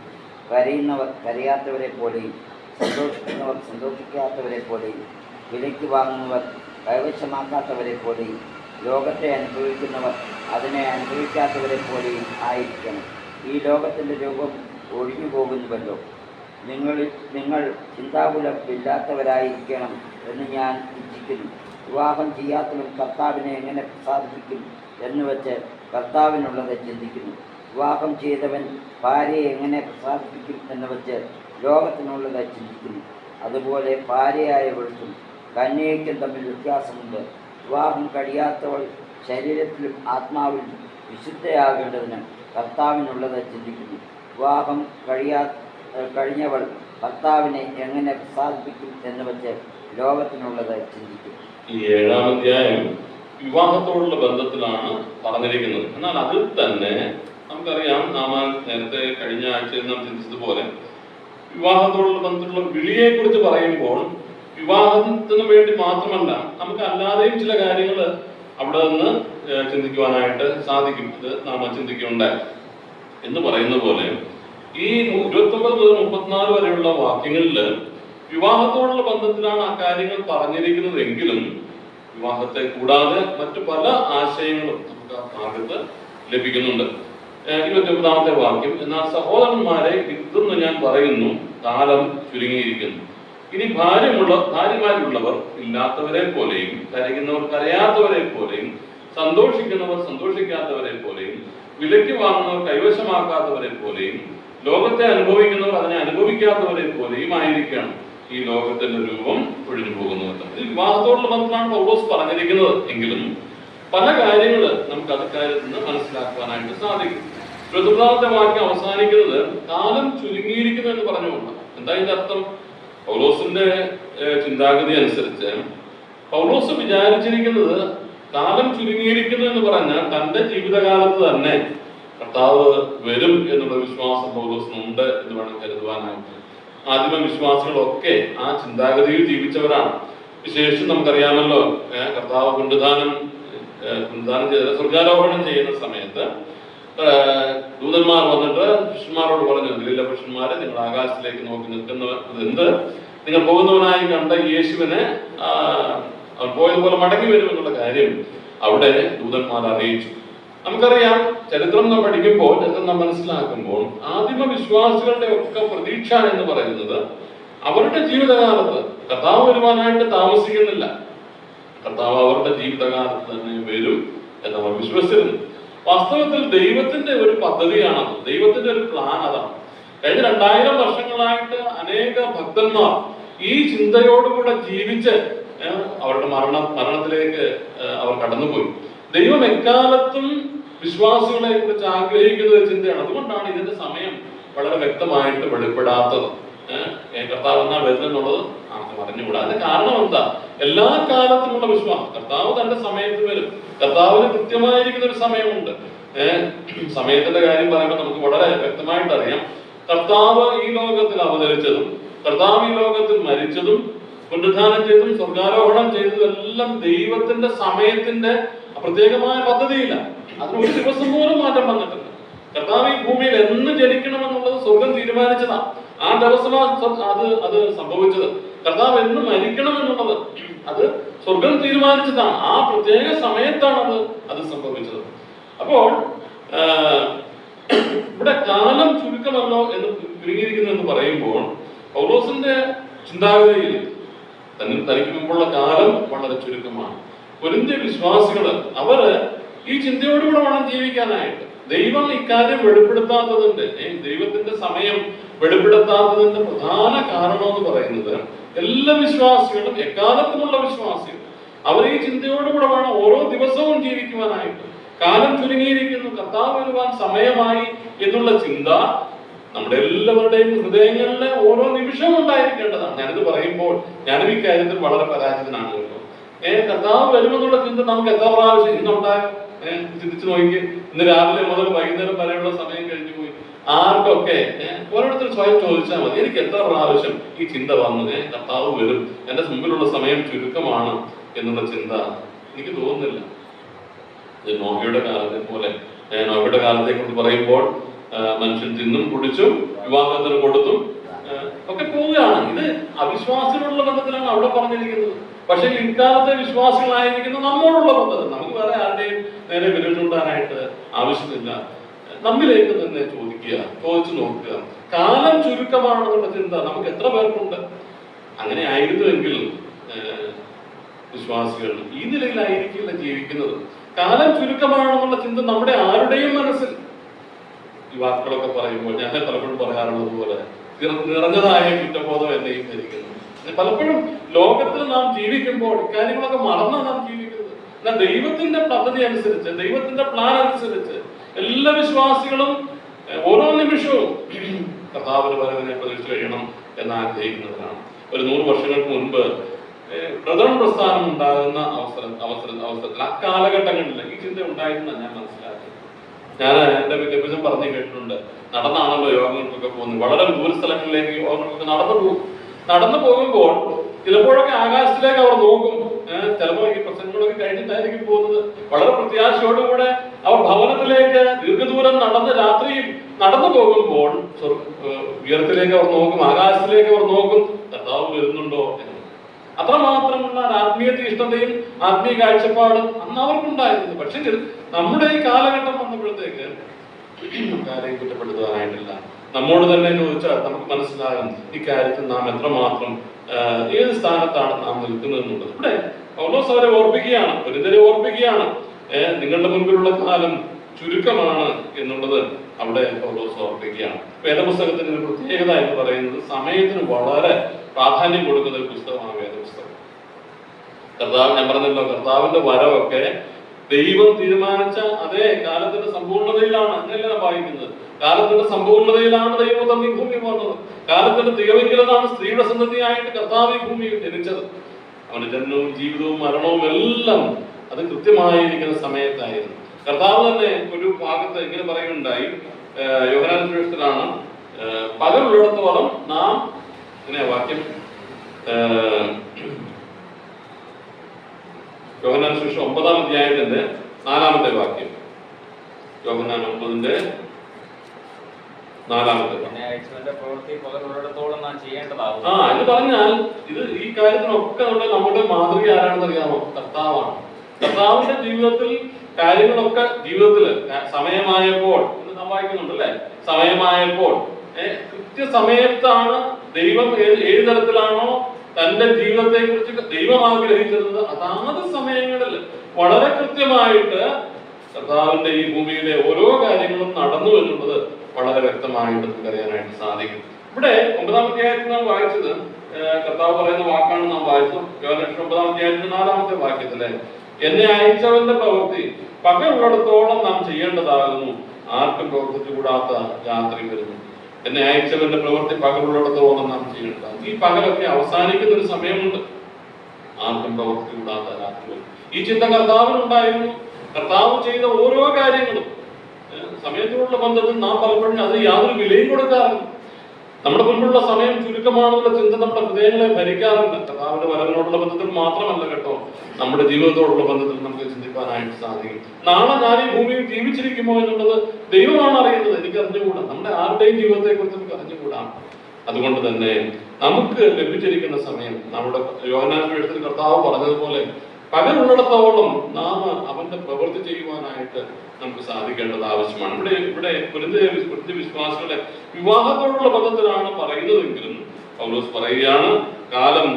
കരയുന്നവർ കരയാത്തവരെ പോലെയും, സന്തോഷിക്കുന്നവർ സന്തോഷിക്കാത്തവരെ പോലെയും, വിലയ്ക്ക് വാങ്ങുന്നവർ കൈവശമാക്കാത്തവരെ പോലെയും, ലോകത്തെ അനുഭവിക്കുന്നവർ അതിനെ അനുഭവിക്കാത്തവരെ പോലെയും ആയിരിക്കണം. ഈ ലോകത്തിൻ്റെ രൂപം ഒഴിഞ്ഞു പോകുന്നുവല്ലോ. നിങ്ങൾ ചിന്താകുലമില്ലാത്തവരായിരിക്കണം എന്ന് ഞാൻ ഇച്ഛിക്കുന്നു. വിവാഹം ചെയ്യാത്തവൻ കർത്താവിനെ എങ്ങനെ പ്രസാദിപ്പിക്കും എന്ന് വെച്ച് കർത്താവിനുള്ളത് ചിന്തിക്കുന്നു. വിവാഹം ചെയ്തവൻ ഭാര്യയെ എങ്ങനെ പ്രസാദിപ്പിക്കും എന്ന് വെച്ച് ലോകത്തിനുള്ളത് ചിന്തിക്കുന്നു. അതുപോലെ ഭാര്യയായവൾക്കും കന്യകയ്ക്കും തമ്മിൽ വ്യത്യാസമുണ്ട്. വിവാഹം കഴിയാത്തവൾ ശരീരത്തിലും ആത്മാവിലും വിശുദ്ധയാകേണ്ടതിന് കർത്താവിനുള്ളത് ചിന്തിക്കുന്നു. വിവാഹം കഴിഞ്ഞവൾ കർത്താവിനെ എങ്ങനെ പ്രസാദിപ്പിക്കും എന്ന് വെച്ച് ലോകത്തിനുള്ളത് ചിന്തിക്കും. ഈ 7-ാം അധ്യായം വിവാഹത്തോടുള്ള ബന്ധത്തിലാണ് പറഞ്ഞിരിക്കുന്നത്. എന്നാൽ അതിൽ തന്നെ നമുക്കറിയാം, നാം നേരത്തെ കഴിഞ്ഞ ആഴ്ചയിൽ നാം ചിന്തിച്ചതുപോലെ വിവാഹത്തോടുള്ള ബന്ധത്തിലുള്ള വിളിയെ കുറിച്ച് പറയുമ്പോൾ വിവാഹത്തിന് വേണ്ടി മാത്രമല്ല, നമുക്ക് അല്ലാതെയും ചില കാര്യങ്ങൾ അവിടെ നിന്ന് ചിന്തിക്കുവാനായിട്ട് സാധിക്കും. ഇത് നാം ചിന്തിക്കുകയുണ്ടായി എന്ന് പറയുന്ന പോലെ ഈ 29 മുതൽ 34 വരെയുള്ള വാക്യങ്ങളിൽ വിവാഹത്തോടുള്ള ബന്ധത്തിലാണ് ആ കാര്യങ്ങൾ പറഞ്ഞിരിക്കുന്നത് എങ്കിലും വിവാഹത്തെ കൂടാതെ മറ്റു പല ആശയങ്ങളും നമുക്ക് ആ ഭാഗത്ത് ലഭിക്കുന്നുണ്ട്. 29-ാമത്തെ വാക്യം, എന്നാൽ സഹോദരന്മാരെ, ഇതൊന്നും ഞാൻ പറയുന്നു, കാലം ചുരുങ്ങിയിരിക്കുന്നു. ഇനി ഭാര്യമാരുള്ളവർ ഇല്ലാത്തവരെ പോലെയും, കരയുന്നവർ കരയാത്തവരെ പോലെയും, സന്തോഷിക്കുന്നവർ സന്തോഷിക്കാത്തവരെ പോലെയും, വിലയ്ക്ക് വാങ്ങുന്നവർ കൈവശമാക്കാത്തവരെ പോലെയും, ലോകത്തെ അനുഭവിക്കുന്നവർ അതിനെ അനുഭവിക്കാത്തവരെ പോലെയും ആയിരിക്കണം. ഈ ലോകത്തിന്റെ രൂപം ഒഴിഞ്ഞു പോകുന്നവർ. ഇത് വിവാഹത്തോടുള്ള ബന്ധത്തിലാണ് പൗലോസ് പറഞ്ഞിരിക്കുന്നത് എങ്കിലും പല കാര്യങ്ങൾ നമുക്ക് അക്കാര്യത്തിൽ നിന്ന് മനസ്സിലാക്കുവാനായിട്ട് സാധിക്കും. 29-ാമത്തെ വാക്യം അവസാനിക്കുന്നത് കാലം ചുരുങ്ങിയിരിക്കുന്നു എന്ന് പറഞ്ഞുകൊണ്ട്. എന്താ ഇതിന്റെ അർത്ഥം? പൗലോസിന്റെ ചിന്താഗതി അനുസരിച്ച് പൗലോസ് വിചാരിച്ചിരിക്കുന്നത് കാലം ചുരുങ്ങിയിരിക്കുന്നു എന്ന് പറഞ്ഞാൽ തന്റെ ജീവിതകാലത്ത് തന്നെ കർത്താവ് വരും എന്നുള്ള വിശ്വാസം പൗലോസിനുണ്ട് എന്ന് വേണം കരുതുവാനായിട്ട്. ആദിമ വിശ്വാസികളൊക്കെ ആ ചിന്താഗതിയിൽ ജീവിച്ചവരാണ്. വിശേഷിച്ച് നമുക്കറിയാമല്ലോ, കർത്താവ് പുനരുദ്ധാനം ചെയ്ത സ്വർഗാരോഹണം ചെയ്യുന്ന സമയത്ത് ദൂതന്മാർ വന്നിട്ട് ശിഷ്യന്മാരോട് പറഞ്ഞു, ഗലീല പുരുഷന്മാരെ, നിങ്ങൾ ആകാശത്തിലേക്ക് നോക്കി നിൽക്കുന്നത് എന്ത്? നിങ്ങൾ പോകുന്നവനായി കണ്ട യേശുവിനെ അവൻ പോയതുപോലെ മടങ്ങി വരുമെന്നുള്ള കാര്യം അവിടെ ദൂതന്മാർ അറിയിച്ചു. നമുക്കറിയാം, ചരിത്രം നാം പഠിക്കുമ്പോൾ, ചരിത്രം നാം മനസ്സിലാക്കുമ്പോൾ ആദിമ വിശ്വാസികളുടെ ഒക്കെ പ്രതീക്ഷ എന്ന് പറയുന്നത് അവരുടെ ജീവിതകാലത്ത് കർത്താവ് വരുവാനായിട്ട് താമസിക്കുന്നില്ല, കർത്താവ് അവരുടെ ജീവിതകാലത്ത് തന്നെ വരും എന്ന് അവർ വിശ്വസിച്ചിരുന്നു. വാസ്തവത്തിൽ ദൈവത്തിന്റെ ഒരു പദ്ധതിയാണത്, ദൈവത്തിന്റെ ഒരു പ്ലാൻ അതാണ്. കഴിഞ്ഞ 2000 വർഷങ്ങളായിട്ട് അനേക ഭക്തന്മാർ ഈ ചിന്തയോടുകൂടെ ജീവിച്ച് അവരുടെ മരണത്തിലേക്ക് അവർ കടന്നുപോയി. ദൈവം എക്കാലത്തും വിശ്വാസികളെ കുറിച്ച് ആഗ്രഹിക്കുന്ന ഒരു ചിന്തയാണ്. അതുകൊണ്ടാണ് ഇതിന്റെ സമയം വളരെ വ്യക്തമായിട്ട് വെളിപ്പെടാത്തത്. കർത്താവ് എന്നാ വരുന്നെന്നുള്ളത് ആർക്കും അറിഞ്ഞുകൂടാ. അതിന്റെ കാരണം എന്താ? എല്ലാ കാലത്തുമുള്ള വിശ്വാസം കർത്താവ് തന്റെ സമയത്ത് വരും. കർത്താവിന് കൃത്യമായിരിക്കുന്ന ഒരു സമയമുണ്ട്. സമയത്തിന്റെ കാര്യം പറയുമ്പോൾ നമുക്ക് വളരെ വ്യക്തമായിട്ട് അറിയാം, കർത്താവ് ഈ ലോകത്തിൽ അവതരിച്ചതും കർത്താവ് ഈ ലോകത്തിൽ മരിച്ചതും പുനരുദ്ധാനം ചെയ്തതും സ്വർഗാരോഹണം ചെയ്തതും എല്ലാം ദൈവത്തിന്റെ സമയത്തിന്റെ പ്രത്യേകമായ പദ്ധതിയില്ല. അതിന് ഒരു ദിവസം പോലും മാറ്റം വന്നിട്ടില്ല. കർത്താവ് ഈ ഭൂമിയിൽ എന്ന് ജനിക്കണമെന്നുള്ളത് സ്വർഗം തീരുമാനിച്ചതാണ്. ആ ദിവസമാണ് അത് സംഭവിച്ചത്. കർത്താവ് എന്ന് മരിക്കണം എന്നുള്ളത് അത് സ്വർഗം തീരുമാനിച്ചതാണ്. ആ പ്രത്യേക സമയത്താണ് അത് സംഭവിച്ചത്. അപ്പോൾ ഇവിടെ കാലം ചുരുക്കമല്ലോ എന്ന് ചുരുങ്ങിയിരിക്കുന്നു എന്ന് പറയുമ്പോൾ പൗലോസിന്റെ ചിന്താഗതിയിൽ തനിക്ക് മുമ്പുള്ള കാലം വളരെ ചുരുക്കമാണ്. കൊരിന്ത്യ വിശ്വാസികള് അവര് ഈ ചിന്തയോടുകൂടെ വേണം ജീവിക്കാനായിട്ട്. ദൈവം ഇക്കാര്യം വെളിപ്പെടുത്താത്തതിന്റെ, ദൈവത്തിന്റെ സമയം വെളിപ്പെടുത്താത്തതിന്റെ പ്രധാന കാരണം എന്ന് പറയുന്നത് എല്ലാ വിശ്വാസികളും, എക്കാലത്തുമുള്ള വിശ്വാസികൾ, അവർ ഈ ചിന്തയോടുകൂടെ വേണം ഓരോ ദിവസവും ജീവിക്കുവാനായിട്ട്. കാലം ചുരുങ്ങിയിരിക്കുന്നു, കർത്താവ് വരുവാൻ സമയമായി എന്നുള്ള ചിന്ത നമ്മുടെ എല്ലാവരുടെയും ഹൃദയങ്ങളിലെ ഓരോ നിമിഷവും ഉണ്ടായിരിക്കേണ്ടതാണ്. ഞാനിത് പറയുമ്പോൾ ഞാനും ഈ കാര്യത്തിൽ വളരെ പരാജിതനാണ് കേട്ടോ. കർത്താവ് വരുമെന്നുള്ള ചിന്ത നമുക്ക് എത്ര പ്രാവശ്യം ഇന്നുണ്ടായോ? ചിന്തിച്ചു നോക്കി. ഇന്ന് രാവിലെ മുതൽ വൈകുന്നേരം വരെയുള്ള സമയം കഴിഞ്ഞു പോയി. ആർക്കൊക്കെ ഓരോരുത്തർ സ്വയം ചോദിച്ചാൽ മതി, എനിക്ക് എത്ര പ്രാവശ്യം ഈ ചിന്ത വന്നു, കർത്താവ് വരും, എന്റെ മുമ്പിലുള്ള സമയം ചുരുക്കമാണ് എന്നുള്ള ചിന്ത എനിക്ക് തോന്നുന്നില്ല. ഇത് നോഹയുടെ കാലത്തെ പോലെ. നോഹയുടെ കാലത്തെ കുറിച്ച് പറയുമ്പോൾ മനുഷ്യൻ തിന്നും കുടിച്ചും വിവാഹത്തിന് കൊടുത്തും ഒക്കെ പോവുകയാണ്. ഇത് അവിശ്വാസികളുള്ള ബന്ധത്തിലാണ് അവിടെ പറഞ്ഞിരിക്കുന്നത്. പക്ഷെ ഇക്കാലത്തെ വിശ്വാസികളായിരിക്കുന്ന നമ്മോടുള്ള ബന്ധത്തിൽ നമുക്ക് വേറെ ആരുടെയും നേരെ വിരൽ ചൂണ്ടാനായിട്ട് ആവശ്യമില്ല. നമ്മിലേക്ക് തന്നെ ചോദിച്ചു നോക്കുക. കാലം ചുരുക്കമാണെന്നുള്ള ചിന്ത നമുക്ക് എത്ര പേർക്കുണ്ട്? അങ്ങനെ ആയിരുന്നുവെങ്കിൽ വിശ്വാസികൾ ഈ നിലയിലായിരിക്കില്ല ജീവിക്കുന്നത്. കാലം ചുരുക്കമാണെന്നുള്ള ചിന്ത നമ്മുടെ ആരുടെയും മനസ്സിൽ, ഈ വാക്കുകളൊക്കെ പറയുമ്പോൾ ഞാൻ പലപ്പോഴും പറയാറുള്ളത് പോലെ നിറഞ്ഞതായ കുറ്റബോധം എന്നെയും ധരിക്കുന്നു. പലപ്പോഴും ലോകത്തിൽ നാം ജീവിക്കുമ്പോൾ ഇക്കാര്യങ്ങളൊക്കെ മറന്നാണ് നാം ജീവിക്കുന്നത്. എന്നാൽ ദൈവത്തിന്റെ പദ്ധതി അനുസരിച്ച്, ദൈവത്തിന്റെ പ്ലാൻ അനുസരിച്ച് എല്ലാ വിശ്വാസികളും ഓരോ നിമിഷവും കർത്താവിന്റെ വരവിനെ പ്രതീക്ഷിച്ച് കഴിയണം എന്ന് ആഗ്രഹിക്കുന്നവരാണ്. ഒരു 100 വർഷങ്ങൾക്ക് മുൻപ് പ്രഥമ പ്രസ്ഥാനം ഉണ്ടാകുന്ന അവസരത്തിൽ അക്കാലഘട്ടങ്ങളിൽ ഈ ചിന്ത ഉണ്ടായിരുന്ന ഞാൻ മനസ്സിലാക്കി. ഞാൻ എന്റെ വിദ്യാഭ്യാസം പറഞ്ഞു കേട്ടിട്ടുണ്ട്. നടന്നാണല്ലോ യോഗങ്ങൾക്കൊക്കെ പോകുന്നത്. വളരെ ദൂരസ്ഥലങ്ങളിലേക്ക് യോഗങ്ങൾക്കൊക്കെ നടന്നു പോകുമ്പോൾ ചിലപ്പോഴൊക്കെ ആകാശത്തിലേക്ക് അവർ നോക്കും. ചിലപ്പോൾ ഈ പ്രസംഗങ്ങളൊക്കെ കഴിഞ്ഞിട്ടായിരിക്കും പോകുന്നത്. വളരെ പ്രത്യാശയോടുകൂടെ അവർ ഭവനത്തിലേക്ക് ദീർഘദൂരം രാത്രിയിൽ നടന്നു പോകുമ്പോൾ ഉയരത്തിലേക്ക് അവർ നോക്കും, ആകാശത്തിലേക്ക് അവർ നോക്കും, കർത്താവ് വരുന്നുണ്ടോ എന്ന്. അത്രമാത്രമുള്ള ആത്മീയ തീഷ്ണതയും ആത്മീയ കാഴ്ചപ്പാടും അന്ന് അവർക്കുണ്ടായിരുന്നു. പക്ഷെ നമ്മുടെ ഈ കാലഘട്ടം വന്നപ്പോഴത്തേക്ക് കാര്യം കുറ്റപ്പെടുത്താനായിട്ടില്ല. നമ്മോട് തന്നെ ചോദിച്ചാൽ നമുക്ക് മനസ്സിലാകും ഇക്കാര്യത്തിൽ നാം എത്രമാത്രം ഏത് സ്ഥാനത്താണ് നാം നിൽക്കുന്നതെന്നുള്ളത്. ഇവിടെ പൗലോസ് അവരെ ഓർപ്പിക്കുകയാണ്, ഒരുതരെ ഓർപ്പിക്കുകയാണ്. നിങ്ങളുടെ മുൻപിലുള്ള കാലം ചുരുക്കമാണ് എന്നുള്ളത് അവിടെ പൗലോസ് ഓർപ്പിക്കുകയാണ്. വേദപുസ്തകത്തിന് ഒരു പ്രത്യേകത എന്ന് പറയുന്നത് സമയത്തിന് വളരെ പ്രാധാന്യം കൊടുക്കുന്ന ഒരു പുസ്തകമാണ് വേദപുസ്തകം. ഞാൻ പറഞ്ഞല്ലോ, കർത്താവിന്റെ വരവൊക്കെ ദൈവം തീരുമാനിച്ച അതേ കാലത്തിന്റെ സമ്പൂർണതയിലാണ്. അങ്ങനെയല്ല വായിക്കുന്നത്. കാലത്തിന്റെ സമ്പൂർണതയിലാണ് ദൈവം തന്ന ഈ ഭൂമി വന്നത്. കാലത്തിന്റെ തികവെങ്കിലാണ് സ്ത്രീയുടെ സന്തതിയായിട്ട് കർത്താവ് ഈ ഭൂമിയിൽ ജനിച്ചത്. അവന്റെ ജന്മവും ജീവിതവും മരണവും എല്ലാം അത് കൃത്യമായിരിക്കുന്ന സമയത്തായിരുന്നു. കർത്താവ് തന്നെ ഒരു ഭാഗത്ത് ഇങ്ങനെ പറയുന്നുണ്ടായി, യോഹന്നാൻ സുവിശേഷത്തിലാണ്, പകലുള്ളിടത്തോളം നാം, ഇങ്ങനെ വാക്യം, യോഹന്നാൻ സുവിശേഷം 9-ാം അധ്യായത്തിന്റെ 4-ാമത്തെ വാക്യം. യോഹന്നാൻ 9-ന്റെ 4-ാമത്തെ എന്ന് പറഞ്ഞാൽ ഈ കാര്യത്തിനൊക്കെ നമ്മുടെ മാതൃക ആരാണെന്ന് അറിയാമോ? കർത്താവാണ്. കർത്താവിന്റെ ജീവിതത്തിൽ കാര്യങ്ങളൊക്കെ ജീവിതത്തില് സമയമായപ്പോൾ എന്ന് നാം വായിക്കുന്നുണ്ട് അല്ലെ? സമയമായപ്പോൾ കൃത്യസമയത്താണ് ദൈവം ഏത് തരത്തിലാണോ തന്റെ ജീവിതത്തെ കുറിച്ച് ദൈവം ആഗ്രഹിച്ചിരുന്നത് അതാത് സമയങ്ങളിൽ വളരെ കൃത്യമായിട്ട് കർത്താവിന്റെ ഈ ഭൂമിയിലെ ഓരോ കാര്യങ്ങളും നടന്നു എന്നുള്ളത് വളരെ വ്യക്തമായിട്ട് നമുക്ക് അറിയാനായിട്ട് സാധിക്കും. ഇവിടെ 9-ാം അധ്യായത്തിൽ നാം വായിച്ചത് കർത്താവ് പറയുന്ന വാക്കാണ് നാം വായിച്ചത്. യോഹന്നാൻ 9-ാം അധ്യായത്തിന്റെ 4-ാമത്തെ വാക്യത്തിലെ, എന്നെ അയച്ചവന്റെ പ്രവൃത്തി പകലുള്ളിടത്തോളം നാം ചെയ്യേണ്ടതാകുന്നു, ആർക്കും പ്രവർത്തിച്ചുകൂടാത്ത രാത്രി വരുന്നു. എന്നെ അയച്ചവന്റെ പ്രവൃത്തി പകലുള്ളിടത്തോളം നാം ചെയ്യേണ്ടതാണ്. ഈ പകലൊക്കെ അവസാനിക്കുന്ന ഒരു സമയമുണ്ട്. ആർക്കും പ്രവർത്തിച്ചുകൂടാത്ത രാത്രി വരുന്നു. ഈ ചിന്ത കർത്താവിനുണ്ടായിരുന്നു. കർത്താവ് ചെയ്ത ഓരോ കാര്യങ്ങളും സമയത്തോടുള്ള ബന്ധത്തിൽ നാം പലപ്പോഴും അതിന് യാതൊരു വിലയും കൊടുക്കാറില്ല. നമ്മുടെ മുൻപുള്ള സമയം ചുരുക്കമാണെന്നുള്ള ചിന്ത നമ്മുടെ ഹൃദയങ്ങളെ ഭരിക്കാറുണ്ട്. കർത്താവിന്റെ വരവിനോടുള്ള ബന്ധത്തിൽ മാത്രമല്ല കേട്ടോ, നമ്മുടെ ജീവിതത്തോടുള്ള ബന്ധത്തിൽ നമുക്ക് ചിന്തിക്കാനായിട്ട് സാധിക്കും. നാളെ ഞാൻ ഈ ഭൂമിയിൽ ജീവിച്ചിരിക്കുമോ എന്നുള്ളത് ദൈവമാണ് അറിയുന്നത്, എനിക്ക് അറിഞ്ഞുകൂടാ. നമ്മുടെ ആരുടെയും ജീവിതത്തെ കുറിച്ച് നമുക്ക് അറിഞ്ഞുകൂടാം. അതുകൊണ്ട് തന്നെ നമുക്ക് ലഭിച്ചിരിക്കുന്ന സമയം നമ്മുടെ യോഹന്നാൻ സുവിശേഷത്തിൽ കർത്താവ് പറഞ്ഞതുപോലെ പകലുള്ളിടത്തോളം നാം അവന്റെ പ്രവൃത്തി ചെയ്യുവാനായിട്ട് നമുക്ക് സാധിക്കേണ്ടത് ആവശ്യമാണ്. ഇവിടെ കൊരിന്ത്യ വിശ്വാസികളുടെ വിവാഹത്തോടുള്ള ബന്ധത്തിലാണ് പറയുന്നതെങ്കിലും പൗലോസ് പറയുകയാണ്, കാലം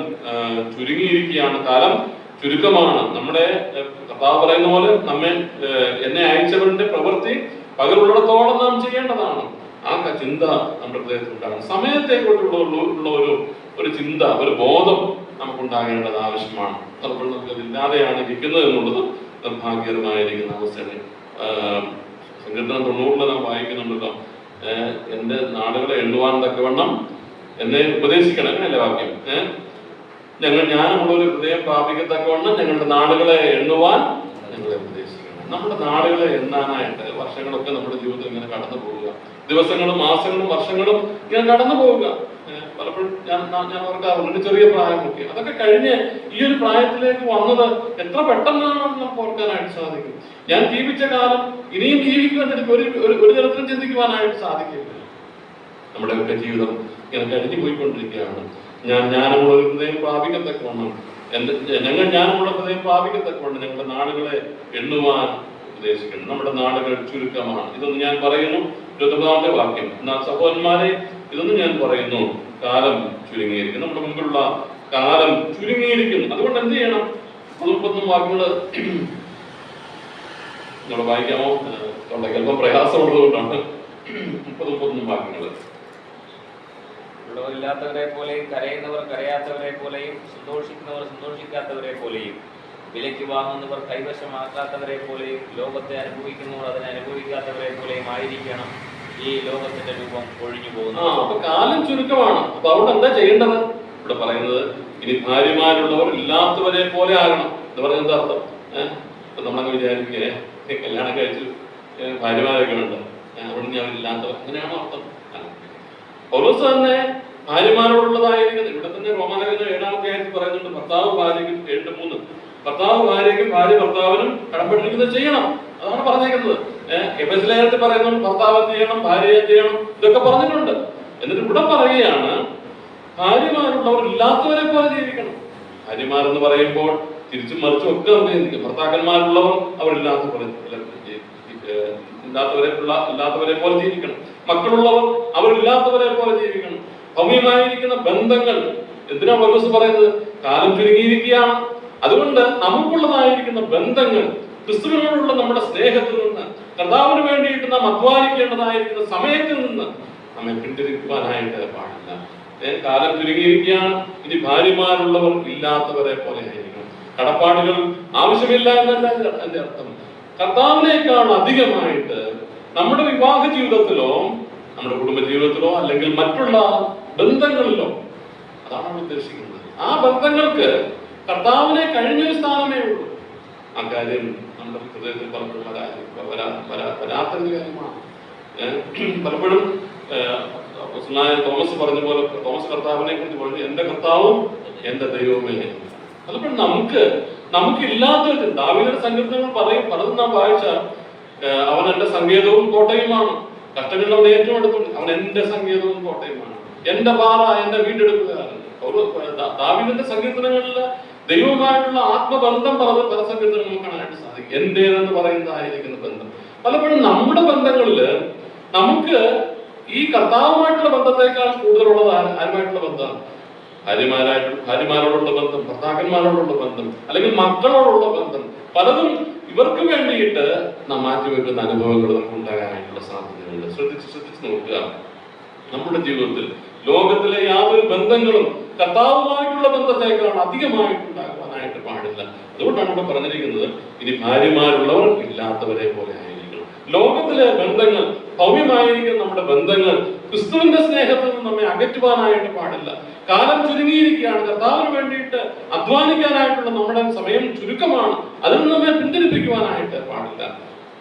ചുരുങ്ങിയിരിക്കുകയാണ്, കാലം ചുരുക്കമാണ്. നമ്മുടെ കർത്താവ് പറയുന്ന പോലെ എന്നെ അയച്ചവന്റെ പ്രവൃത്തി പകലുള്ളിടത്തോളം നാം ചെയ്യേണ്ടതാണ്, ആ ചിന്ത നമ്മുടെ ഹൃദയത്തിൽ ഉണ്ടാകണം. സമയത്തെക്കുറിച്ചുള്ള ഒരു ചിന്ത, ഒരു ബോധം നമുക്കുണ്ടാകേണ്ടത് ആവശ്യമാണ്. അതുകൊണ്ട് നമുക്കതില്ലാതെയാണ് ഇരിക്കുന്നത് എന്നുള്ളത് നിർഭാഗ്യകരമായിരിക്കുന്ന അവസ്ഥയാണ്. സങ്കീർത്തനം 90 നാം വായിക്കുന്നുണ്ടല്ലോ, എന്റെ നാടുകളെ എണ്ണുവാൻ തക്കവണ്ണം എന്നെ ഉപദേശിക്കണം, അങ്ങനെയല്ലേ വാക്യം? ഞങ്ങൾ ജ്ഞാനമുള്ളൊരു ഹൃദയം പ്രാപിക്കത്തക്കവണ്ണം ഞങ്ങളുടെ നാടുകളെ എണ്ണുവാൻ ഞങ്ങളെ ഉപദേശിക്കണം. നമ്മുടെ നാടുകളെ എണ്ണാനായിട്ട് വർഷങ്ങളൊക്കെ നമ്മുടെ ജീവിതത്തിൽ ഇങ്ങനെ കടന്നു പോവുക, ദിവസങ്ങളും മാസങ്ങളും വർഷങ്ങളും ഇങ്ങനെ കടന്നു പോവുക. പലപ്പോഴും ഞാൻ ഓർക്കാറുണ്ട്, ചെറിയ പ്രായമൊക്കെ അതൊക്കെ കഴിഞ്ഞ് ഈ ഒരു പ്രായത്തിലേക്ക് വന്നത് എത്ര പെട്ടെന്നാണ് നമുക്ക് ഓർക്കാനായിട്ട് സാധിക്കും. ഞാൻ ജീവിച്ച കാലം ഇനിയും ജീവിക്കുവാൻ എനിക്ക് ഒരു തരത്തിലും ചിന്തിക്കുവാനായിട്ട് സാധിക്കില്ല. നമ്മുടെയൊക്കെ ജീവിതം ഇങ്ങനെ കഴിഞ്ഞു പോയിക്കൊണ്ടിരിക്കുകയാണ്. ജ്ഞാനമുള്ള ഹൃദയം പ്രാപിക്കത്തക്കവണ്ണം ഞങ്ങൾ ജ്ഞാനമുള്ള ഹൃദയം പ്രാപിക്കത്തക്കവണ്ണം ഞങ്ങളുടെ നാടുകളെ എണ്ണുവാൻ ഉപദേശിക്കുന്നു. നമ്മുടെ നാടുകൾ ചുരുക്കമാണ്. ഇതൊന്നും ഞാൻ പറയുന്നു 29-ാമത്തെ വാക്യം. എന്നാൽ സഹോദരന്മാരെ, ഇതൊന്നും ഞാൻ പറയുന്നു, കാലം ചുരുങ്ങിയിരിക്കുന്നു. നമ്മുടെ മുമ്പിലുള്ള കാലം ചുരുങ്ങിയിരിക്കുന്നു. അതുകൊണ്ട് എന്ത് ചെയ്യണം? 30 വാക്യങ്ങള് നിങ്ങൾ വായിക്കാമോ? അല്പം പ്രയാസമുള്ളത് കൊണ്ടാണ്. 30 വാക്യങ്ങള്. ഉള്ളവരില്ലാത്തവരെ പോലെയും കരയുന്നവർ കരയാത്തവരെ പോലെയും സന്തോഷിക്കുന്നവർ സന്തോഷിക്കാത്തവരെ പോലെയും വിലയ്ക്ക് വാങ്ങുന്നവർ കൈവശമാക്കാത്തവരെ പോലെയും ലോകത്തെ അനുഭവിക്കുന്നവർ അതിനെ അനുഭവിക്കാത്തവരെ പോലെയും ആയിരിക്കണം ഈ ലോകത്തിന്റെ രൂപം ഒഴിഞ്ഞു പോകുന്നു. അപ്പൊ കാലം ചുരുക്കമാണ്. അപ്പൊ അവിടെ എന്താ ചെയ്യേണ്ടത്? ഇവിടെ പറയുന്നത് ഇനി ഭാര്യമാരുള്ളവർ ഇല്ലാത്തവരെ പോലെ ആകണം എന്ന് പറയുന്നത് അർത്ഥം. ഇപ്പൊ നമ്മളങ്ങ് വിചാരിക്കേ കല്യാണം കഴിച്ചു ഭാര്യമാരൊക്കെ ഉണ്ട്, അവിടെ ഞാൻ ഇല്ലാത്തവർ, അങ്ങനെയാണോ അർത്ഥം? പൗലോസ് തന്നെ ഭാര്യമാരോടുള്ളതായിരിക്കുന്നത് ഇവിടെ തന്നെ റോമാലേഖനം 7-ാം അധ്യായത്തിൽ പറയുന്നുണ്ട്. ഭർത്താവ് ഭാര്യയ്ക്കും 7:3 ഭർത്താവ് ഭാര്യയ്ക്കും ഭാര്യ ഭർത്താവിനും കടപ്പെട്ടിരിക്കുന്നത് ചെയ്യണം. അതാണ് പറഞ്ഞേക്കുന്നത്. എഫെസ്യർ പറയുന്നു ഭർത്താവ് എന്ത് ചെയ്യണം, ഭാര്യ എന്ത് ചെയ്യണം, ഇതൊക്കെ പറഞ്ഞിട്ടുണ്ട്. എന്നിട്ട് ഇവിടെ പറയുകയാണ് ഭാര്യമാരുള്ളവർ ഇല്ലാത്തവരെ പോലെ ജീവിക്കണം. ഭാര്യമാരെന്ന് പറയുമ്പോൾ തിരിച്ചും മറിച്ചും ഒക്കെ നമുക്ക് ചിന്തിക്കും. ഭർത്താക്കന്മാരുള്ളവർ അവരില്ലാത്തവരെ പോലെ ജീവിക്കണം. മക്കളുള്ളവർ അവരില്ലാത്തവരെ പോലെ ജീവിക്കണം. ഭൗമ്യമായിരിക്കുന്ന ബന്ധങ്ങൾ, എന്തിനാ പൗലോസ് പറയുന്നത്? കാലം ചുരുങ്ങിയിരിക്കുകയാണ്. അതുകൊണ്ട് നമുക്കുള്ളതായിരിക്കുന്ന ബന്ധങ്ങൾ ക്രിസ്തുവിനോടുള്ള നമ്മുടെ സ്നേഹത്തിൽ നിന്ന്, കർത്താവിന് വേണ്ടിയിട്ട് നാം അധ്വാനിക്കേണ്ടതായിരിക്കുന്ന സമയത്തിൽ നിന്ന് നമ്മെ പിന്തിരിക്കുവാനായിട്ട് പാടില്ല. കാലം ചുരുങ്ങിയിരിക്കുകയാണ്. ഇനി ഭാര്യമാരുള്ളവർ ഇല്ലാത്തവരെ പോലെ ആയിരിക്കണം. കടപ്പാടുകൾ ആവശ്യമില്ല എന്നല്ല എന്റെ അർത്ഥം. കർത്താവിനേക്കാൾ അധികമായിട്ട് നമ്മുടെ വിവാഹ ജീവിതത്തിലോ നമ്മുടെ കുടുംബ ജീവിതത്തിലോ അല്ലെങ്കിൽ മറ്റുള്ള ബന്ധങ്ങളിലോ, അതാണ് നമ്മൾ ഉദ്ദേശിക്കുന്നത്. ആ ബന്ധങ്ങൾക്ക് കർത്താവിനെ കഴിഞ്ഞൊരു സ്ഥാനമേ ഉള്ളൂ. ആ കാര്യം നമ്മുടെ ഹൃദയത്തിൽ പലപ്പോഴും വരാത്തൊരു കാര്യമാണ്. പലപ്പോഴും തോമസ് പറഞ്ഞ പോലെ, തോമസ് കർത്താവിനെ കുറിച്ച് പറഞ്ഞു, എന്റെ കർത്താവും എന്റെ ദൈവവുമേ. പലപ്പോഴും നമുക്കില്ലാത്ത ദാവീദിന്റെ സങ്കീർത്തനങ്ങൾ പലതും നാം വായിച്ചാൽ അവൻ എന്റെ സങ്കേതവും കോട്ടയുമാണ്, കഷ്ടങ്ങളിൽ അവൻ ഏറ്റവും അടുത്തുണ്ട്, അവൻ എന്റെ സങ്കേതവും കോട്ടയുമാണ്, എന്റെ പാറ, എന്റെ വീണ്ടെടുപ്പുകാരൻ. ദാവീദിന്റെ സങ്കീർത്തനങ്ങളിൽ ദൈവവുമായിട്ടുള്ള ആത്മബന്ധം പല സങ്കീർത്തനങ്ങൾ നമുക്ക് കാണാനായിട്ട് സാധിക്കും. എന്റേതെന്ന് പറയുന്നതായിരിക്കുന്ന ബന്ധം. പലപ്പോഴും നമ്മുടെ ബന്ധങ്ങളില് നമുക്ക് ഈ കർത്താവുമായിട്ടുള്ള ബന്ധത്തെക്കാൾ കൂടുതലുള്ളത് ആരുമായിട്ടുള്ള ബന്ധമാണ്? ഭാര്യമാരോടുള്ള ബന്ധം, ഭർത്താക്കന്മാരോടുള്ള ബന്ധം, അല്ലെങ്കിൽ മക്കളോടുള്ള ബന്ധം. പലതും ഇവർക്ക് വേണ്ടിയിട്ട് നാം മാറ്റിവെക്കുന്ന അനുഭവങ്ങൾ നമുക്ക് ഉണ്ടാകാനായിട്ടുള്ള സാധ്യതയുണ്ട്. ശ്രദ്ധിച്ച് നോക്കുക. നമ്മുടെ ജീവിതത്തിൽ ലോകത്തിലെ യാതൊരു ബന്ധങ്ങളും കർത്താവുമായിട്ടുള്ള ബന്ധത്തെക്കാൾ അധികമായിട്ടുണ്ടാകാനായിട്ട് പാടില്ല. അതുകൊണ്ടാണ് ഇവിടെ പറഞ്ഞിരിക്കുന്നത് ഇനി ഭാര്യമാരുള്ളവർ ഇല്ലാത്തവരെ പോലെ ആയിരിക്കണം. ലോകത്തിലെ ബന്ധങ്ങൾ, ഭൗമ്യമായിരിക്കുന്ന നമ്മുടെ ബന്ധങ്ങൾ ക്രിസ്തുവിന്റെ സ്നേഹത്തിൽ നിന്ന് നമ്മെ അകറ്റുവാനായിട്ട് പാടില്ല. കാലം ചുരുങ്ങിയിരിക്കുകയാണ്. കർത്താവിന് വേണ്ടിയിട്ട് അധ്വാനിക്കാനായിട്ടുള്ള നമ്മുടെ സമയം ചുരുക്കമാണ്. അതിൽ നിന്ന് നമ്മെ പിന്തിരിപ്പിക്കുവാനായിട്ട് പാടില്ല.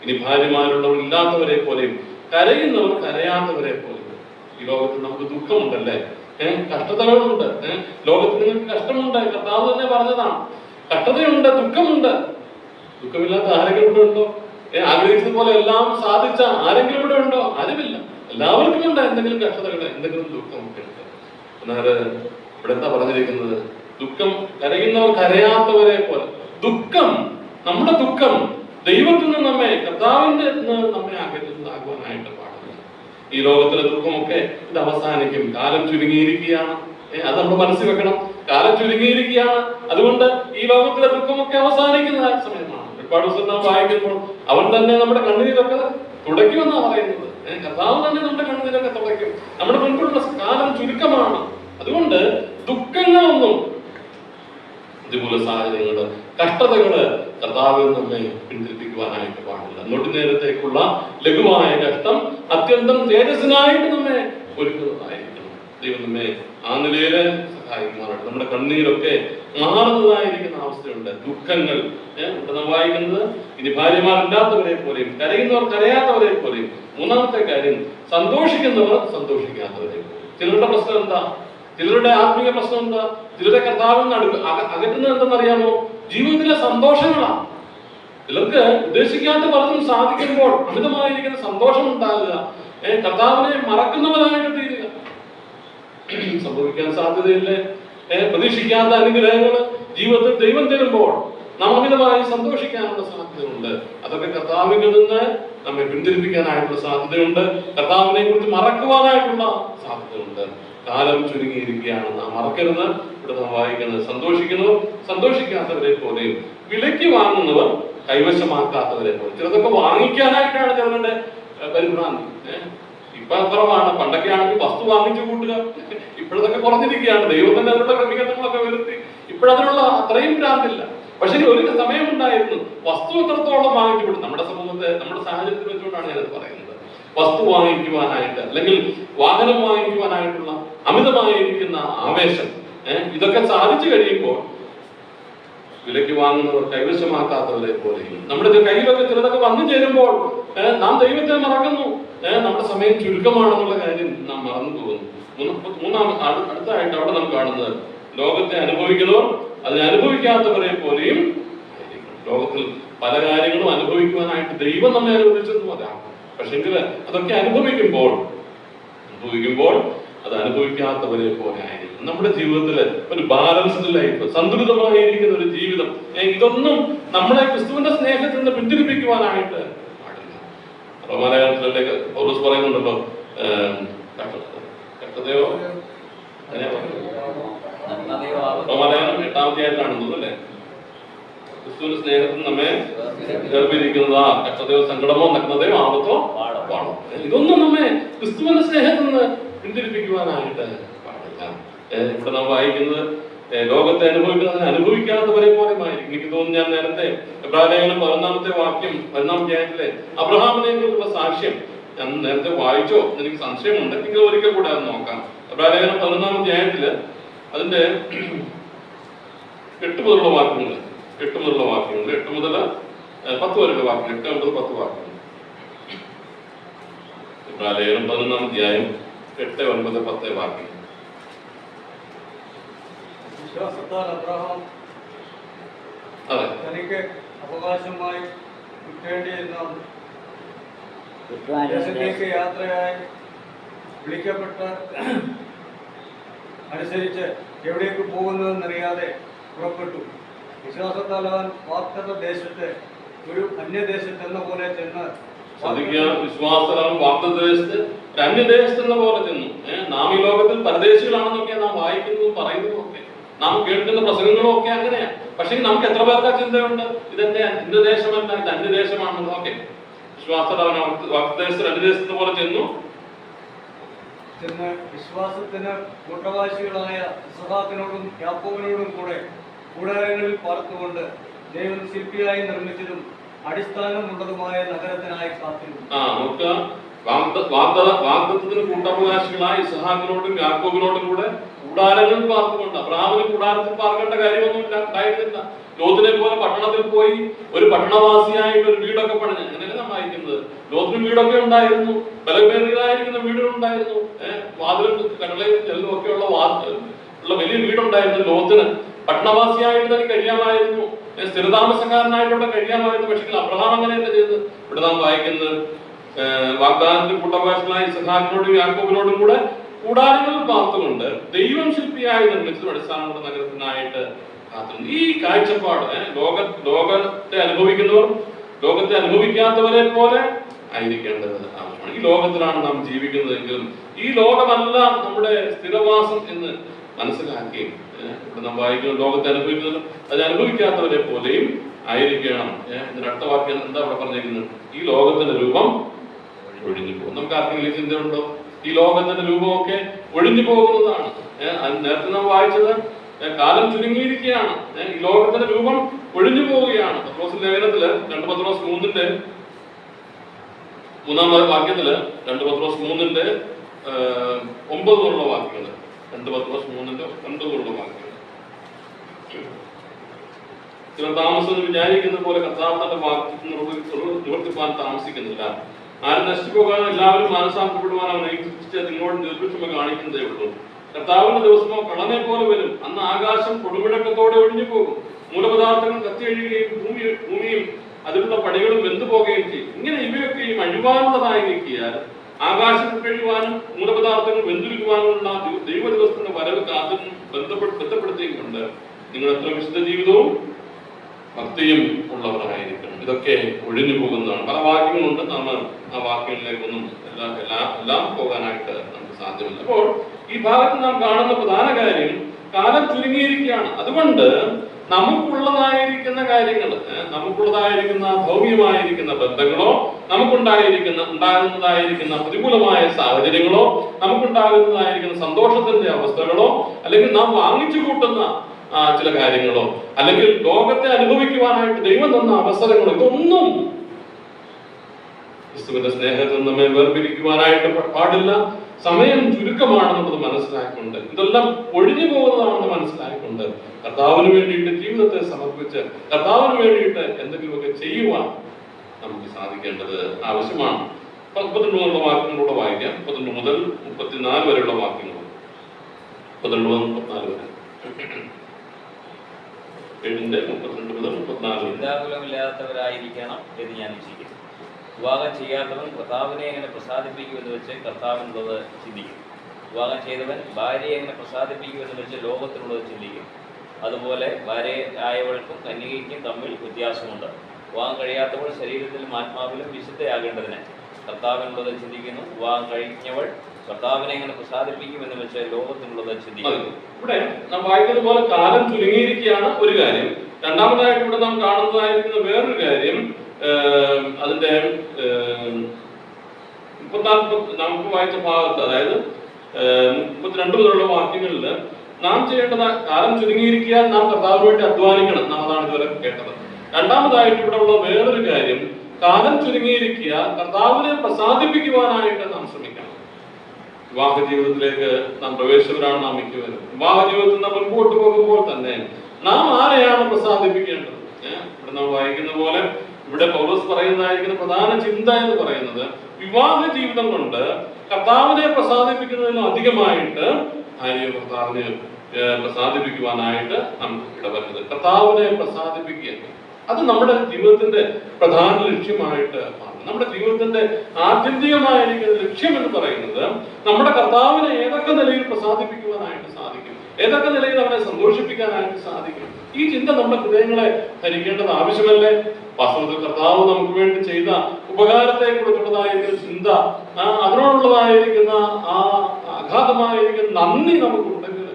ഇനി ഭാര്യമാരുള്ളവർ ഇല്ലാത്തവരെ പോലെയും കരയുന്നവർ കരയാത്തവരെ പോലെയും. ഈ ലോകത്തിൽ നമുക്ക് ദുഃഖമുണ്ടല്ലേ, കഷ്ടതകളുണ്ട്. ലോകത്തിൽ നിങ്ങൾക്ക് കഷ്ടമുണ്ട്. കർത്താവ് തന്നെ പറഞ്ഞതാണ്, കഷ്ടതയുണ്ട്, ദുഃഖമുണ്ട്. ദുഃഖമില്ലാത്ത ആരെങ്കിലും ഇവിടെ ഉണ്ടോ? ആഗ്രഹിച്ചതുപോലെ എല്ലാം സാധിച്ച ആരെങ്കിലും ഇവിടെ ഉണ്ടോ? ആരുമില്ല. എല്ലാവർക്കും ഉണ്ട് എന്തെങ്കിലും കഷ്ടതകൾ, എന്തെങ്കിലും ദുഃഖമൊക്കെ ഉണ്ട്. എന്നാൽ ഇവിടെ എന്താ പറഞ്ഞിരിക്കുന്നത്? ദുഃഖം കരയുന്നവർ കരയാത്തവരെ പോലെ. ദുഃഖം, നമ്മുടെ ദുഃഖം ദൈവത്തിൽ നിന്ന് നമ്മെ, കർത്താവിന്റെ നമ്മെ അകറ്റുന്നതാകുവാനായിട്ട് പാടില്ല. ഈ ലോകത്തിലെ ദുഃഖമൊക്കെ ഇത് അവസാനിക്കും. കാലം ചുരുങ്ങിയിരിക്കുകയാണ്. അത് നമ്മൾ മനസ്സിൽ വെക്കണം. കാലം ചുരുങ്ങിയിരിക്കുകയാണ്. അതുകൊണ്ട് ഈ ലോകത്തിലെ ദുഃഖമൊക്കെ അവസാനിക്കുന്ന സമയമാണ്. ഒരുപാട് ദിവസം നാം വായിക്കുമ്പോൾ അവൻ തന്നെ നമ്മുടെ കണ്ണീരൊക്കെ തുടയ്ക്കുമെന്നാണ് പറയുന്നത്. കർത്താവ് തന്നെ നമ്മുടെ കണ്ണുനീരൊക്കെ തുടയ്ക്കും. നമ്മുടെ മുൻപിലുള്ള കാലം ചുരുക്കമാണ്. അതുകൊണ്ട് ദുഃഖങ്ങളൊന്നും, ഇതുപോലെ സാഹചര്യങ്ങള്, കഷ്ടതകള് കർത്താവിൽ നമ്മെ പിന്തിരിപ്പിക്കുവാനായിട്ട് പാടില്ല. നൊടി നേരത്തേക്കുള്ള ലഘുവായ കഷ്ടം അത്യന്തം തേജസ്സിനായിട്ട് നമ്മെ ഒരുക്കുന്നതായിരിക്കണം. ദൈവം നമ്മെ ആ നിലയില് സഹായിക്കുവാനായിട്ട്. നമ്മുടെ കണ്ണീരൊക്കെ മാറുന്നതായിരിക്കുന്ന അവസ്ഥയുണ്ട്. ദുഃഖങ്ങൾ നാം വായിക്കുന്നത്, ഇനി ഭാര്യമാരില്ലാത്തവരെ പോലെയും കരയുന്നവർ കരയാത്തവരെ പോലെയും. മൂന്നാമത്തെ കാര്യം, സന്തോഷിക്കുന്നവർ സന്തോഷിക്കാത്തവരെ പോലെയും. ചിലരുടെ പ്രശ്നം എന്താ? ചിലരുടെ ആത്മീയ പ്രശ്നം എന്താ? ചിലരുടെ കർത്താവിൽ നിന്ന് അകറ്റുന്നത് എന്തെന്നറിയാമോ? ജീവിതത്തിലെ സന്തോഷങ്ങളാണ്. ചിലർക്ക് ഉദ്ദേശിക്കാത്ത പലതും സാധിക്കുമ്പോൾ അമിതമായിരിക്കുന്ന സന്തോഷം ഉണ്ടാകുക, കർത്താവിനെ മറക്കുന്നവരായിട്ട് തീരുക. സംഭവിക്കാൻ സാധ്യതയില്ലേ? പ്രതീക്ഷിക്കാത്ത അനുഗ്രഹങ്ങൾ ജീവിതത്തിൽ ദൈവം തരുമ്പോൾ നാം അമിതമായി സന്തോഷിക്കാനുള്ള സാധ്യതയുണ്ട്. അതൊക്കെ കർത്താവിൽ നിന്ന് നമ്മെ പിന്തിരിപ്പിക്കാനായിട്ടുള്ള സാധ്യതയുണ്ട്. കർത്താവിനെ കുറിച്ച് മറക്കുവാനായിട്ടുള്ള സാധ്യതയുണ്ട്. കാലം ചുരുങ്ങിയിരിക്കുകയാണ്, നാം മറക്കരുത്. ഇവിടെ നാം വായിക്കുന്നത്, സന്തോഷിക്കുന്നവർ സന്തോഷിക്കാത്തവരെ പോലെയും വിലയ്ക്ക് വാങ്ങുന്നവർ കൈവശമാക്കാത്തവരെ പോലെ. ചിലതൊക്കെ വാങ്ങിക്കാനായിട്ടാണ് ചിലരുടെ പരിഭ്രാന്തി. ഇപ്പൊ കുറവാണ്. പണ്ടൊക്കെ ആണെങ്കിൽ വസ്തു വാങ്ങിച്ചു കൂട്ടുക. ഇപ്പോഴതൊക്കെ കുറഞ്ഞിരിക്കുകയാണ്. ദൈവത്തിന്റെ അതിനുള്ള ക്രമീകരണങ്ങളൊക്കെ വരുത്തി ഇപ്പോഴതിനുള്ള അത്രയും ഭ്രാന്തില്ല. പക്ഷെ ഒരു സമയമുണ്ടായിരുന്നു, വസ്തു എത്രത്തോളം വാങ്ങിച്ചു വിടും. നമ്മുടെ സമൂഹത്തെ, നമ്മുടെ സാഹചര്യത്തിൽ വെച്ചുകൊണ്ടാണ് ഞാനത് പറയുന്നത്. വസ്തു വാങ്ങിക്കുവാനായിട്ട് അല്ലെങ്കിൽ വാഹനം വാങ്ങിക്കുവാനായിട്ടുള്ള അമിതമായിരിക്കുന്ന ആവേശം, ഇതൊക്കെ സാധിച്ചു കഴിയുമ്പോൾ വിലയ്ക്ക് വാങ്ങുന്നവർ കൈവശമാക്കാത്തവരെ പോലെയും. നമ്മുടെ കയ്യിലൊക്കെ ചിലതൊക്കെ വന്നു ചേരുമ്പോൾ നാം ദൈവത്തെ മറക്കുന്നു. നമ്മുടെ സമയം ചുരുക്കമാണെന്നുള്ള കാര്യം നാം മറന്നു പോകുന്നു. അടുത്തായിട്ട് അവിടെ നാം കാണുന്നത്, ലോകത്തെ അനുഭവിക്കുന്നവർ അതിനെ അനുഭവിക്കാത്തവരെ പോലെയും ആയിരിക്കും. ലോകത്തിൽ പല കാര്യങ്ങളും അനുഭവിക്കുവാനായിട്ട് ദൈവം നമ്മെ അനുവദിച്ചെന്ന് പറയാം. പക്ഷെങ്കിൽ അതൊക്കെ അനുഭവിക്കുമ്പോൾ അത് അനുഭവിക്കാത്തവരെ പോലെ ആയിരിക്കും. നമ്മുടെ ജീവിതത്തില് ഒരു ബാലൻസ്ഡ് ലൈഫ്, സന്തുലിതമായിരിക്കുന്ന ഒരു ജീവിതം, ഇതൊന്നും നമ്മളെ ക്രിസ്തുവിന്റെ സ്നേഹത്തിൽ നിന്ന് പിന്തിരിപ്പിക്കുവാനായിട്ട് പാടില്ല. റോമാലേഖനത്തിലേക്ക് പൗലോസ് പറയുന്നുണ്ടല്ലോ, കഷ്ടതയോ റോമാലേഖനം 8-ാം അധ്യായത്തിലാണെന്ന് അല്ലേ? ക്രിസ്തുവിന്റെ സ്നേഹത്തിൽ നമ്മെ ഗർഭിരിക്കുന്നതാ കഷ്ടതയോ സങ്കടമോ നഗ്നതയോ ആപത്തോ പാടോ. ഇതൊന്നും നമ്മെ ക്രിസ്തുവിന്റെ സ്നേഹത്തിൽ നിന്ന് പിന്തിരിപ്പിക്കുവാനായിട്ട് പാടില്ല. ഇവിടെ നാം വായിക്കുന്നത്, ലോകത്തെ അനുഭവിക്കുന്നതിന് അനുഭവിക്കാത്തവരെ പോലെയായിരിക്കും. എനിക്ക് തോന്നുന്നു, ഞാൻ നേരത്തെ എബ്രായലേഖനം 11-ാമത്തെ വാക്യം 11-ാം അധ്യായത്തിലെ അബ്രഹാമിനെ കുറിച്ചുള്ള സാക്ഷ്യം ഞാൻ നേരത്തെ വായിച്ചോ എനിക്ക് സംശയമുണ്ട്. എങ്കിൽ ഒരിക്കൽ കൂടെ അത് നോക്കാം. എബ്രായലേഖനം 11-ാം അധ്യായത്തില് അതിന്റെ 8 മുതലുള്ള വാക്യങ്ങൾ, 8 മുതൽ 10 വരെയുള്ള വാക്യങ്ങൾ, 8 മുതൽ 10 വാക്യങ്ങൾ. എബ്രായലേഖനം 11-ാം അധ്യായം 8, 9, 10 വാക്യം. വിശ്വാസത്താൽ അബ്രഹാം തനിക്ക് അവകാശമായി കിട്ടേണ്ടിയിരുന്ന ദേശത്തേക്ക് യാത്രയായി വിളിക്കപ്പെട്ട അനുസരിച്ച് എവിടേക്ക് പോകുന്നതെന്നറിയാതെ പുറപ്പെട്ടു. വിശ്വാസത്താൽ അവൻ വാഗ്ദത്ത ദേശത്ത് ഒരു അന്യദേശത്തെന്ന പോലെ ചെന്ന് വിശ്വാസത്താൽ വാഗ്ദത്തദേശത്ത് ഒരു അന്യദേശത്തെന്ന പോലെ ചെന്നു. നാം ഈ ലോകത്തിൽ പരദേശികളാണെന്നൊക്കെ നാം വായിക്കുന്നതും പറയുന്നതും ഒക്കെ, നാം കേൾക്കുന്ന പ്രസംഗങ്ങളും ഒക്കെ അങ്ങനെയാണ്. പക്ഷെ നമുക്ക് എത്ര പേർക്ക് ചിന്തയുണ്ട്, ഇതെന്റെ എന്റെ ദേശമല്ല, ഇത് അന്യദേശമാണെന്ന്. ഓക്കെ, വിശ്വാസത്താൽ വാഗ്ദത്തദേശത്ത് അന്യദേശത്തെ പോലെ ചെന്ന് വിശ്വാസത്തിന് കൂട്ടവാസികളായ ഇസ്ഹാക്കിനോടും യാക്കോബിനോടും കൂടെ കൂടാരങ്ങളിൽ പാർത്തുകൊണ്ട് ദൈവം ശില്പിയായി നിർമ്മിച്ചതും അടിസ്ഥാനമുള്ളതുമായ നഗരത്തിനായി കാത്തിരുന്നു. വാഗ്ദത്തത്തിന് കൂട്ടവകാശികളായ ഇസ്ഹാക്കിനോടും യാക്കോബിനോടും കൂടെ കൂടാരങ്ങളിൽ പാർത്തുകൊണ്ട്. അബ്രഹാമിന് കൂടാരത്തിൽ പാർക്കേണ്ട കാര്യമൊന്നും ഉണ്ടായിരുന്നില്ല. ലോത്തിനെ പോലെ പട്ടണത്തിൽ പോയി ഒരു പട്ടണവാസിയായിട്ട് ഒരു വീടൊക്കെ പണിഞ്ഞ്, അങ്ങനെയല്ല നാം വായിക്കുന്നത്. ലോത്തിന് വീടൊക്കെ ഉണ്ടായിരുന്നു, ബലമേറിയതായിരിക്കുന്ന വീടുകൾ ഉണ്ടായിരുന്നു, വാതിലും കടലയും ചെല്ലും ഒക്കെ ഉള്ള വലിയ വീടുണ്ടായിരുന്നു. ലോത്തിന് പട്ടണവാസിയായിട്ട് തന്നെ കഴിയാമായിരുന്നു, സ്ഥിരതാമസക്കാരനായിട്ടൂടെ കഴിയാമായിരുന്നു. പക്ഷേ അബ്രഹാം അങ്ങനെയല്ല ചെയ്തത്. ഇവിടെ നാം വായിക്കുന്നത്, വാഗ്ദാനത്തിന് കൂട്ടവകാശികളായ ഇസ്ഹാക്കിനോടും യാക്കോബിനോടും കൂടെ കൂടാരങ്ങളിൽ പാർത്തുകൊണ്ട് ദൈവം ശില്പിയായി നിർമ്മിച്ചതും അടിസ്ഥാനമുള്ള നഗരത്തിനായിട്ട് കാത്തിരുന്നു. ഈ കാഴ്ചപ്പാട് ലോകത്തെ അനുഭവിക്കുന്നവർ ലോകത്തെ അനുഭവിക്കാത്തവരെ പോലെ ആയിരിക്കേണ്ടത് ആവശ്യമാണ്. ഈ ലോകത്തിലാണ് നാം ജീവിക്കുന്നതെങ്കിലും ഈ ലോകമല്ല നമ്മുടെ സ്ഥിരവാസം എന്ന് മനസ്സിലാക്കി ഇവിടെ നാം വായിക്കുന്ന ലോകത്തെ അനുഭവിക്കുന്നവർ അത് അനുഭവിക്കാത്തവരെ പോലെയും ആയിരിക്കണം. ഇതിന്റെ അടുത്ത വാക്യം എന്താ ഇവിടെ പറഞ്ഞിരിക്കുന്നത്? ഈ ലോകത്തിന്റെ രൂപം ഒഴിഞ്ഞു പോകും. നമുക്ക് ആർക്കെങ്കിലും ചിന്തയുണ്ടോ? ഈ ലോകത്തിന്റെ രൂപമൊക്കെ ഒഴിഞ്ഞു പോകുന്നതാണ്. നേരത്തെ നാം വായിച്ചത് കാലം ചുരുങ്ങിയിരിക്കുകയാണ്, ഈ ലോകത്തിന്റെ രൂപം ഒഴിഞ്ഞു പോവുകയാണ്. പത്രോസിന്റെ ലേഖനത്തില് 2 പത്രോസ് 3-ന്റെ 3-ാം വാക്യത്തില് 2 പത്രോസ് 3-ന്റെ 9 വാക്യങ്ങൾ, 2 പത്രോസ് 3-ന്റെ 9 വാക്യങ്ങൾ. ചില താമസം വിചാരിക്കുന്ന പോലെ കർത്താവ് തന്റെ വാക്യം നിവർത്തിപ്പാൻ താമസിക്കുന്നില്ല. ആരും നശിച്ചുപോകാൻ എല്ലാവരും മാനസാന്തരപ്പെടുവാൻ അവൻ നിങ്ങളോട് നിർദ്ദേശമ കാണിക്കുന്നതേ ഉള്ളൂ. കർത്താവിന്റെ ദിവസമോ കളനെ പോലെ വരും. അന്ന് ആകാശം കൊടുമുഴക്കത്തോടെ ഒഴിഞ്ഞു പോകും, മൂലപദാർത്ഥങ്ങൾ കത്തിയഴിയുകയും ഭൂമിയും അതിലുള്ള പടികളും വെന്തുപോകുകയും ചെയ്യും. ഇങ്ങനെ ഇവയൊക്കെയും അഴിവാനുള്ളതായിരിക്കിയാൽ ആകാശത്തിൽ കഴിയുവാനും മൂലപദാർത്ഥങ്ങൾ വെന്തുരുക്കുവാനുള്ള ദൈവ ദിവസത്തിന്റെ വരവ് കാത്തും ബന്ധപ്പെടുത്തിയും കൊണ്ട് നിങ്ങൾ എത്ര വിശുദ്ധ ജീവിതവും ഭക്തിയും ഉള്ളവരായിരിക്കണം. ഇതൊക്കെ ഒഴിഞ്ഞു പോകുന്നതാണ്. പല വാക്യങ്ങളുണ്ട്, നമ്മൾ ആ വാക്യങ്ങളിലേക്കൊന്നും എല്ലാം പോകാനായിട്ട് നമുക്ക് സാധ്യമല്ല. അപ്പോൾ ഈ ഭാഗത്ത് നാം കാണുന്ന പ്രധാന കാര്യം കാലം ചുരുങ്ങിയിരിക്കുകയാണ്. അതുകൊണ്ട് നമുക്കുള്ളതായിരിക്കുന്ന കാര്യങ്ങൾ, നമുക്കുള്ളതായിരിക്കുന്ന ഭൗമികമായിരിക്കുന്ന ബന്ധങ്ങളോ, ഉണ്ടാകുന്നതായിരിക്കുന്ന പ്രതികൂലമായ സാഹചര്യങ്ങളോ, നമുക്കുണ്ടാകുന്നതായിരിക്കുന്ന സന്തോഷത്തിന്റെ അവസ്ഥകളോ, അല്ലെങ്കിൽ നാം വാങ്ങിച്ചു കൂട്ടുന്ന ചില കാര്യങ്ങളോ, അല്ലെങ്കിൽ ലോകത്തെ അനുഭവിക്കുവാനായിട്ട് ദൈവം തന്ന അവസരങ്ങളോ, ഇതൊന്നും ക്രിസ്തുവിന്റെ സ്നേഹത്തിൽ നമ്മെ വേർപിരിക്കുവാനായിട്ട് പാടില്ല. സമയം ചുരുക്കമാണെന്നുള്ളത് മനസ്സിലാക്കിക്കൊണ്ട്, ഇതെല്ലാം ഒഴിഞ്ഞു പോകുന്നതാണെന്ന് മനസ്സിലാക്കിക്കൊണ്ട് കർത്താവിന് വേണ്ടിയിട്ട് ജീവിതത്തെ സമർപ്പിച്ച് കർത്താവിന് വേണ്ടിയിട്ട് എന്തെങ്കിലുമൊക്കെ ചെയ്യുവാൻ നമുക്ക് സാധിക്കേണ്ടത് ആവശ്യമാണ്. 32 വാക്യങ്ങളിലൂടെ വായിക്കാം. 32 മുതൽ 34 വരെയുള്ള വാക്യങ്ങൾ. 32 മുതൽ 34 വരെ. 7:32 മുതൽ 34. ചിന്താകുലമില്ലാത്തവരായിരിക്കണം എന്ന് ഞാൻ ഇച്ഛിക്കുന്നു. വിവാഹം ചെയ്യാത്തവൻ കർത്താവിനെ എങ്ങനെ പ്രസാദിപ്പിക്കുമെന്ന് വെച്ച് കർത്താവിനുള്ളത് ചിന്തിക്കും. വിവാഹം ചെയ്തവൻ ഭാര്യയെ എങ്ങനെ പ്രസാദിപ്പിക്കുമെന്ന് വെച്ച് ലോകത്തിനുള്ളത് ചിന്തിക്കും. അതുപോലെ ഭാര്യയായവൾക്കും കന്യകയ്ക്കും തമ്മിൽ വ്യത്യാസമുണ്ട്. വിവാഹം കഴിയാത്തവൾ ശരീരത്തിലും ആത്മാവിലും വിശുദ്ധയാകേണ്ടതിന് കർത്താവിനുള്ളത് ചിന്തിക്കുന്നു. വിവാഹം കഴിഞ്ഞവൾ കർത്താവിനെ എങ്ങനെ പ്രസാദിപ്പിക്കുമെന്ന് വെച്ച് ലോകത്തിനുള്ളത് ചിന്തിക്കുന്നു. ഇവിടെ നാം വായിക്കുന്ന പോലെ കാലം ചുരുങ്ങിയിരിക്കുകയാണ് ഒരു കാര്യം. രണ്ടാമതായിട്ട് ഇവിടെ നാം കാണുന്നതായിരിക്കുന്ന വേറൊരു കാര്യം, അതിന്റെ 34 നമുക്ക് വായിച്ച ഭാഗത്ത്, അതായത് 32 മുതലുള്ള വാക്യങ്ങളിൽ നാം ചെയ്യേണ്ടത് കാലം ചുരുങ്ങിയിരിക്കുക, നാം കർത്താവിന് വേണ്ടി അധ്വാനിക്കണം. നാം അതാണ് ഇതുവരെ കേട്ടത്. രണ്ടാമതായിട്ട് ഇവിടെ ഉള്ള വേറൊരു കാര്യം, കാലം ചുരുങ്ങിയിരിക്കുക, കർത്താവിനെ പ്രസാദിപ്പിക്കുവാനായിട്ട് നാം ശ്രമിക്കണം. വിവാഹ ജീവിതത്തിലേക്ക് നാം പ്രവേശിച്ചവരാണ് നാം മിക്കവരും. വിവാഹ ജീവിതത്തിൽ നാം മുൻപോട്ട് പോകുമ്പോൾ തന്നെ നാം ആരെയാണ് പ്രസാദിപ്പിക്കേണ്ടത്? ഇവിടെ നാം വായിക്കുന്ന പോലെ ഇവിടെ പൗലോസ് പറയുന്നതായിരിക്കുന്ന പ്രധാന ചിന്ത എന്ന് പറയുന്നത്, വിവാഹ ജീവിതം കൊണ്ട് കർത്താവിനെ പ്രസാദിപ്പിക്കുന്നതിനും അധികമായിട്ട് ഭാര്യ കർത്താവിനെ പ്രസാദിപ്പിക്കുവാനായിട്ട് നമുക്ക് ഇടവരുന്നത്. കർത്താവിനെ പ്രസാദിപ്പിക്കുക, അത് നമ്മുടെ ജീവിതത്തിന്റെ പ്രധാന ലക്ഷ്യമായിട്ട് മാറും. നമ്മുടെ ജീവിതത്തിന്റെ ആത്യന്തികമായിരിക്കുന്ന ലക്ഷ്യം എന്ന് പറയുന്നത് നമ്മുടെ കർത്താവിനെ ഏതൊക്കെ നിലയിൽ പ്രസാദിപ്പിക്കുവാനായിട്ട് സാധിക്കും, ഏതൊക്കെ നിലയിൽ അവനെ സന്തോഷിപ്പിക്കാനായിട്ട് സാധിക്കും. ഈ ചിന്ത നമ്മുടെ ഹൃദയങ്ങളെ ധരിക്കേണ്ടത് ആവശ്യമല്ലേ? വാസ്തവത്തിൽ കർത്താവ് നമുക്ക് വേണ്ടി ചെയ്ത ഉപകാരത്തെ കുറിച്ചുള്ളതായിരിക്കുന്ന ചിന്ത, അതിനോടുള്ളതായിരിക്കുന്ന ആ അഗാധമായിരിക്കുന്ന നന്ദി നമുക്കുണ്ടെങ്കിൽ